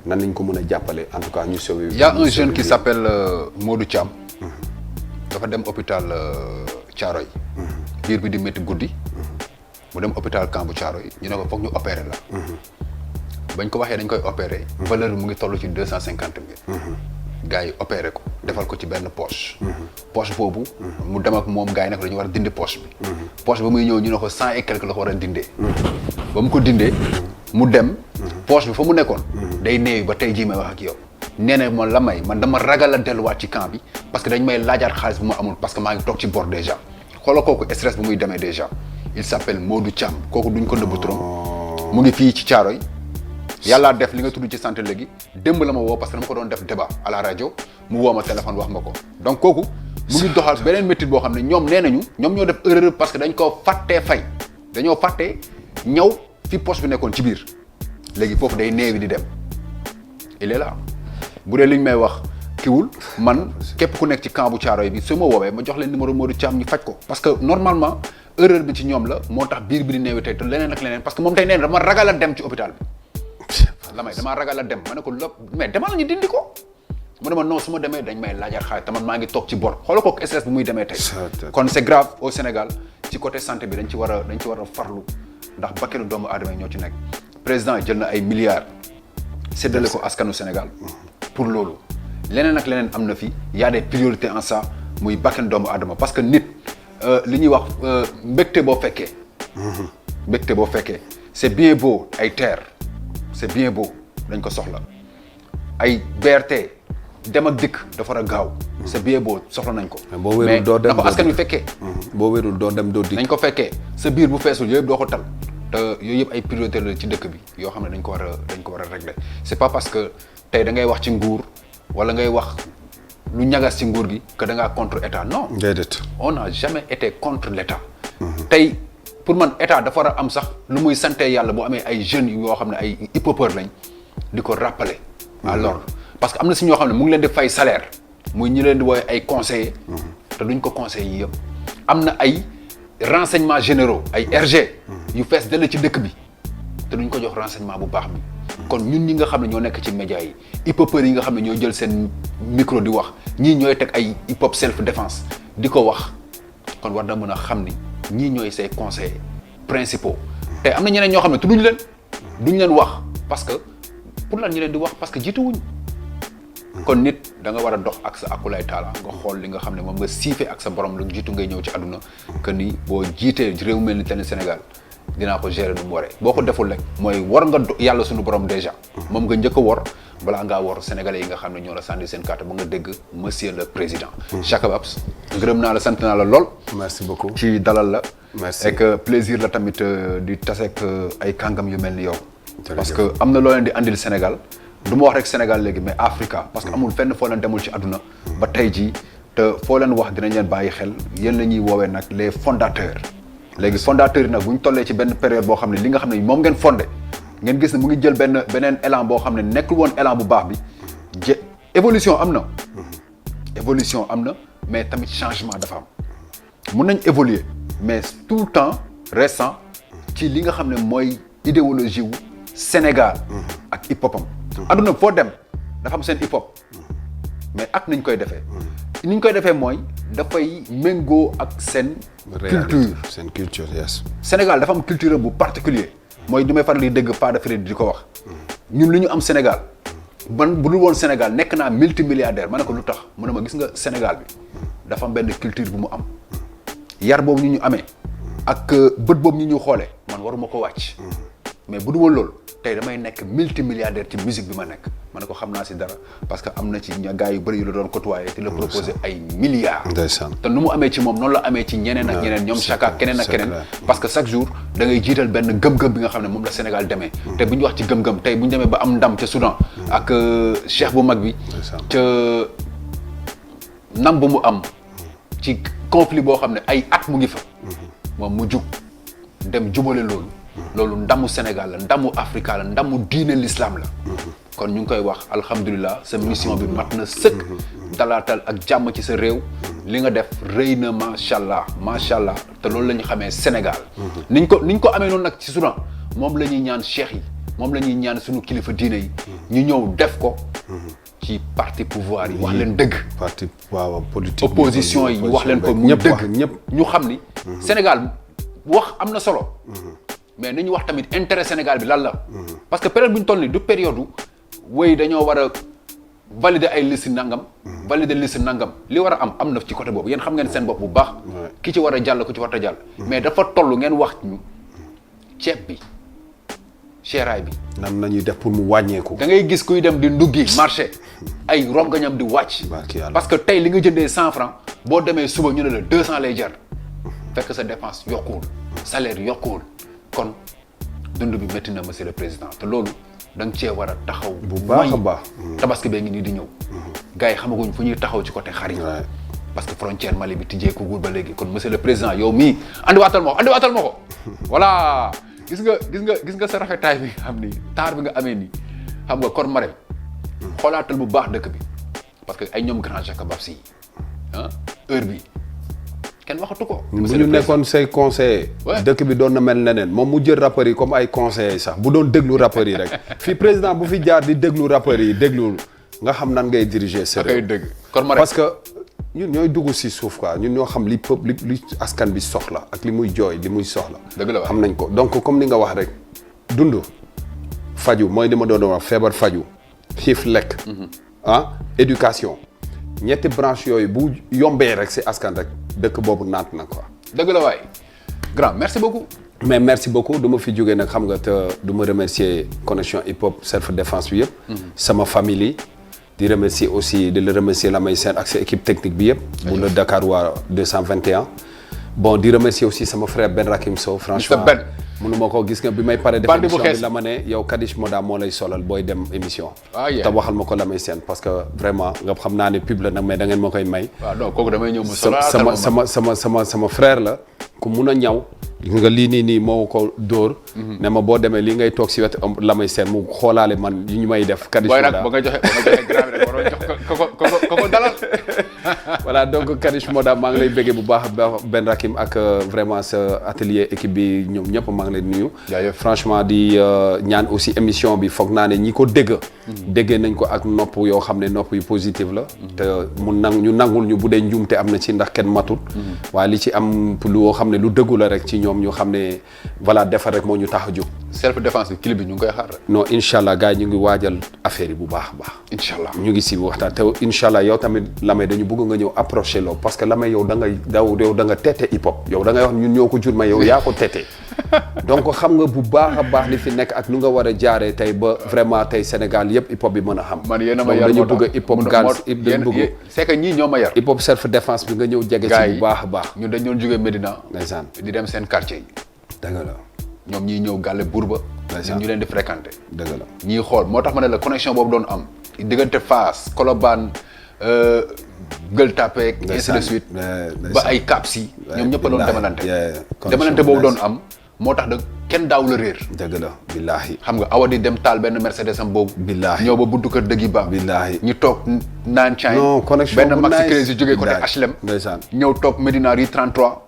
nan nañ ko mën a jàppale en tout cas ñu sauver. y a un jeune qui s'appelle Modou Thiam. dafa dem hôpital Thiaroye. biir bi di métti guddi. mu dem hôpital Camp bu Thiaroye ñu ne ko foog ñu opérer la. bañ ko waxee dañ koy opérer. valeur bi mu ngi toll ci 250 000. gars yi opéré ko defal ko ci benn poche. poche boobu. mu dem ak moom gars yi ne ko dañu war a dindi poche bi. poche ba muy ñëw ñu ne ko 100 et quelque la ko war a dindee. ba mu ko dindee. mu dem. poche bi fa mu nekkoon. day néew ba tey jii may wax ak yow. nee na ma la may man dama ragal a delluwaat ci camp bi parce que dañ may laajaat xaalis bu ma amul parce que maa ngi toog ci bord déjà xoolal kooku stress bu muy demee déjà il s'appelle Modou Thiam kooku duñ ko nëbb turam mu ngi fii ci Thiaroye yàllaa def li nga tudd ci santé léegi démb la ma woo parce que dama ko doon def débat à la rajo mu woo ma téléphone wax ma ko donc kooku mu ngi doxal beneen métier boo xam ne ñoom nee nañu ñoom ñoo def erreur parce que dañ koo fàttee fay dañoo fàttee ñëw fi poste bi nekkoon ci biir léegi foofu day neewi di dem il est là bu dee li ñu may wax kiwul man képp ku nekk ci camp bu Thiaroye bi su ma woowee ma jox leen numéro Modou Thiam ñu faj ko parce que normalement erreur bi ci ñoom la moo tax biir bi di neewi tey te leneen ak leneen parce que moom tey nee na dama ragal a dem ci hôpital bi la may damaa ragal a dem ma ne ko lépp mais demal ñu dindi ko mu ne ma non su ma demee dañ may laajal xaalis tamit maa ngi toog ci bor xoolal ko stress bi muy demee tey kon c'est grave au Sénégal ci côté santé bi dañ ci war a farlu ndax bakkanu doomu aadama yi ñoo ci nekk président jël na ay milliards séddale ko askanu Sénégal pour loolu leneen ak leneen am na fi y a des priorités en ça muy bakkanu doomu aadama parce que nit li ñuy wax mbégte boo fekkee c'est bien beau ay terre c'est bien beau dañ ko soxla ay BRT dem ak dikk dafa war a gaaw c'est bien beau soxla nañ ko boo wérul doo dem na ko askan wi fekkee boo wérul doo dem doo dikk nañ ko fekkee sa biir bu feesul yooyu yëpp doo ko tal te yooyu yëpp ay priorité la ci dëkk bi yoo xam ne dañ ko war a régler c'est pas parce que tey da ngay wax ci nguur wala ngay wax lu ñagas ci nguur gi que da ngaa contre état non déedéet on n'a jamais été contre l'état tey pour man état dafa war a am sax lu muy sante yàlla boo amee ay jeunes yoo xam ne ay hip-hopeurs lañ di ko rappeler à l'ordre parce que am na si ñoo xam ne mu ngi leen di fay salaire muy ñi leen di woowee ay conseillers te duñ ko conseillers yi yëpp am na ay renseignements généraux ay RG yu fees dell ci dëkk bi te duñ ko jox renseignement bu baax bi kon ñun ñi nga xam ne ñoo nekk ci médias yi hip-hopeurs yi nga xam ne ñoo jël seen micro di wax ñii ñooy teg ay hip-hop self défense di ko wax kon war na mën a xam ni ñii ñooy say conseillers principaux te am na ñeneen ñoo xam ne tudduñ leen wax parce que pour lan ñu leen di wax parce que jiituwuñ kon nit da nga war a dox ak sa akulay taala nga xool li nga xam ne moom nga siife ak sa borom lu jiitu ngay ñëw ci àdduna que ni boo jiitee réew mel ni ten Sénégal dinaa ko gérer nu mu waree boo ko deful rek mooy war nga yàlla suñu borom déjà moom nga njëkk a wor balaa ngaa wor sénégalais yi nga xam ne ñoo la sànni seen carte ba nga dégg monsieur le président Chaka Babs gërëm naa la sant naa la lool merci beaucoup ci dalal la merci et que plaisir la tamit di taseek ay kàngam yu mel ni yow parce que am na loo leen di andil Sénégal du ma wax rek Sénégal léegi mais Africa parce que amul fenn foo leen demul ci àdduna ba tey jii te foo leen wax dinañ leen bàyyi xel yéen la ñuy woowee nag les fondateurs léegi fondateurs yi nag bu ñu tollee ci benn période boo xam ne li nga xam ne moom ngeen fondé ngeen gis ne mu ngi jël beneen élan boo xam ne nekkul woon élan bu baax bi évolution am na mais tamit changement dafa am mun nañ évoluer mais tout le temps restant ci li nga xam ne mooy idéologie wu Sénégal ak hip hopam adduna foo dem dafa am seen hip hop mais ak niñ koy defee mooy dafay méngoo ak seen culture yes Sénégal dafa am culture bu particulier mooy du may faral di dégg Fada Freddy di ko wax ñun li ñu am Sénégal man bu dul woon Sénégal nekk naa multimilliardaire ma ne ko lu tax mu ne ma gis nga Sénégal bi dafa am benn culture bu mu am yar boobu ñu amee ak bët boobu ñu xoolee man waruma ko wàcc mais bu dul woon loolu tey damay nekk multimilliardaire ci musique bi ma nekk ma ne ko xam naa si dara parce que am na ci gars yu bëri yu la doon côtoyer te la proposer ay milliards te nu mu amee ci moom noonu la amee ci ñeneen ak ñeneen ñoom Chaka keneen ak keneen parce que chaque jour da ngay jiital benn gëm-gëm bi nga xam ne moom la Sénégal demee te bu ñu wax ci gëm-gëm tey bu ñu demee ba am ndam ca Soudan ak cheikh bu mag bi ca ndam bu mu am ci conflit boo xam ne ay at mu ngi fa moom mu jug dem jubale loolu ndamu Sénégal la ndamu Africa la ndamu diine l'islam la kon ñu ngi koy wax alhamdulilah sa mission bi mat na sëkk dalaatal ak jàmm ci sa réew li nga def rëy na macha allah te loolu la ñu xamee Sénégal niñ ko amee noonu nag ci Soudan moom la ñuy ñaan cheikh yi moom la ñuy ñaan suñu kilifa diine yi ñu ñëw def ko ci parti pouvoir yi wax leen dëgg parti waaw politique opposition yi wax leen ko muy dëgg ñëpp ñu xam ni Sénégal wax am na solo mais nañu wax tamit intérêt Sénégal bi lan la parce que période bu ñu toll nii du période woy dañoo war a valider ay liste nangam valider liste nangam li war a am na ci côté boobu yéen xam ngeen seen bopp bu baax ki ci war a jàll ku ci war a jàll mais dafa toll ngeen wax ñu ceeb bi seeraay bi nam nañuy def pour mu wàññeeku da ngay gis kuy dem di nduggi marché ay rongañam di wàcc parce que tey li nga jëndee 100 francs boo demee suba ñu ne la 200 lay jar fekk sa dépense yokkuwul salaire yokkuwul kon dund bi métti na monsieur le président te loolu da nga cee war a taxaw bu baax a baax tabaski bee ngi nii di ñëw gars yi xamaguñ fu ñuy taxaw ci côté xar yi parce que frontière Mali bi tijjee ko gul ba léegi kon monsieur le président yow mii andiwaatal ma ko voilà gis nga sa rafetaay bi nga xam ni taar bi nga amee nii xam nga kon Marème xoolaatal bu baax dëkk bi parce que ay ñoom grand Jacques Babsi heure bi kenn waxatu ko. bu ñu nekkoon say conseiller dëkk bi doon na mel neneen moom mu jël rappeurs yi comme ay conseillers sax bu doon déglu rappeurs yi rek fii président bu fi jaar di déglu rappeurs yi déglu nga xam nan ngay diriger sa réew dëgg kon parce que ñun ñooy dugg si suuf quoi ñun ñoo xam li peuple li askan bi soxla ak li muy jooy li muy soxla. dëgg la xam nañ ko donc comme ni nga wax rek dund faju mooy li ma doon wax feebar faju xiif lekk. Éducation ñetti branche yooyu bu yombee rek si askan rek dëkk boobu naat na quoi. dëgg la waay grand merci beaucoup. mais merci beaucoup du ma fi jógee nag xam nga te du ma remercier connexion hip hop self défense bi yëpp. sama famille di remercier aussi di la remercier Lamay Sène ak sa équipe technique bi yëpp. bu le Dakar waa 221. bon di remercier aussi sama frère Ben Rakim Sow. franchement Ben mënu ma ko gis nga bi may pare def émission bi la ma ne yow Kadish Moda moo lay solal booy dem émission. te waxal ma ko Lamay Sène parce que vraiment nga xam naa ne pub la nag mais da ngeen ma koy may. waaw non kooku damay ñëw ma sama frère la ku mun a ñaw. nga lii nii moo ko dóor. ne ma boo demee lii ngay toog si wetu Lamay Sène mu xoolaale man yi ñu may def. Kadish Moda ba nga joxe grand bi rek waroo jox ko dalal. voilà donc Kadish Moda maa ngi lay béggee bu baax Ben Rakim ak vraiment sa atelier équipe bi ñoom ñëpp maa ngi lay nuyu. franchement di ñaan aussi émission bi foog naa ne ñi ko dégg. déggee nañ ko ak nopp yoo xam ne nopp yu positive la. te ñu nangul ñu bu dee njuumte am na ci ndax kenn matul. waaye li ci am loo xam ne lu dëggu la rek ci ñoom ñu xam ne voilà defar rek moo ñu tax a jóg. self défense bi clip bi ñu ngi koy xaar rek. non incha allah gars yi ñu ngi waajal affaire yi bu baax a baax. incha allah ñu ngi si waxtaan te incha allah yow tamit Lamay dañu bëgg nga ñëw approché loo parce que Lamay yow da nga tete hip hop yow da ngay wax ñun ñoo ko jur mais yow yaa ko tete donc xam nga bu baax a baax li fi nekk ak nu nga war a jaaree tey ba vraiment tey Sénégal yëpp hip hop bi mën a xam. man yéen a ma yar dañu bëgg hip hop gals dañu bëgg c'est que ñii ñoo ma yar. hip hop self défense bi nga ñëw jege si bu baax a baax. ñun dañ doon jógee Médina. ndeysaan di dem seen quartier yi. dëgg la. ñoom ñii ñëw gàlle Bourba. ñun ñu leen di fréquenté. dëgg la ñii xool moo tax ma ne la connexion boobu doon am. diggante Fass Colobane Gueule Tapée ainsi de suite ba ay Cap si ñoom ñëpp a doon demalante boobu doon am moo tax da kenn daaw la réer. dëgg la billaahi. xam nga awa di dem taal benn Mercedes am boobu. billaahi ñëw ba buntu kër dëgg ba. billaahi ñu toog naan caay. non connexion benn maxi crazy jógee côté HLM. ndeysaan ñëw toog Medina Rue 33.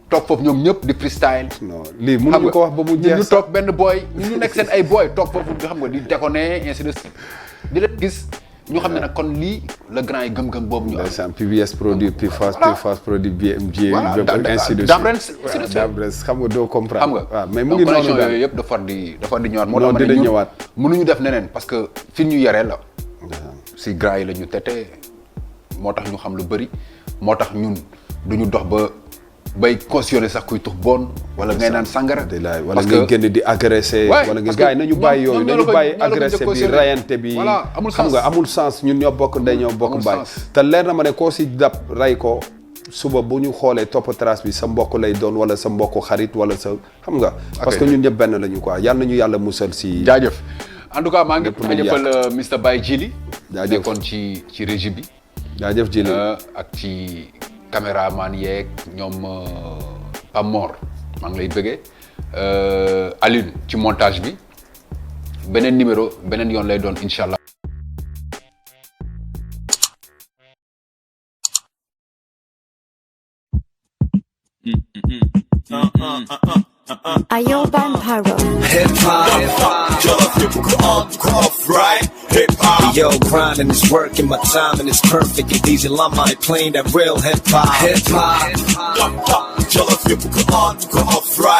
toog foofu ñoom ñëpp di freestyle. non lii mënuñu ko wax ba mu jeex ñu toog benn boy ñu nekk seen ay boy toog foofu nga xam nga di déconner ainsi de suite di leen gis ñu xam ne nag kon lii le grand yi gëm-gëm boobu ñu am. ndeysaan PBS produit PFAS produit BMG. ainsi de suite Dambrens xam nga doo comprendre. xam nga waaw mais mu ngi noonu daal yooyu yëpp dafa di ñëwaat. moo tax ma ne ñun mënuñu def neneen parce que fi ñu yaree la. si grand yi la ñu tete moo tax ñu xam lu bëri moo tax ñun duñu dox ba. bay cautionné sax kuy tux bon wala ngay naan sangara. wala ngay génn di agressé. wala nga gars yi nañu bàyyi yooyu nañu bàyyi agressé bi rayante bi. xam nga amul sens ñun ñoo bokk ndey ñoo bokk bàyyi. te leer na ma ne koo si dab ray ko suba bu ñu xoolee topp trace bi sa mbokk lay doon wala sa mbokk xarit wala sa xam nga. parce que ñun ñëpp benn lañu quoi yal nañu yàlla musal si. jaajëf en tout cas maa ngi jaajëfal Mr Baye Djili. jaajëf nekkoon ci régie bi. jaajëf Djili ak ci. caméraman yeeg ñoom Pam Mor maa ngi lay bëggee Alioune ci montage bi beneen numéro beneen yoon lay doon incha allah. Ayo Vampiro. Hip hop, go off right. Hip hop, yo, grinding is working, my timing is perfect. And these alumni playing that real hip hop. Hip hop, go off right.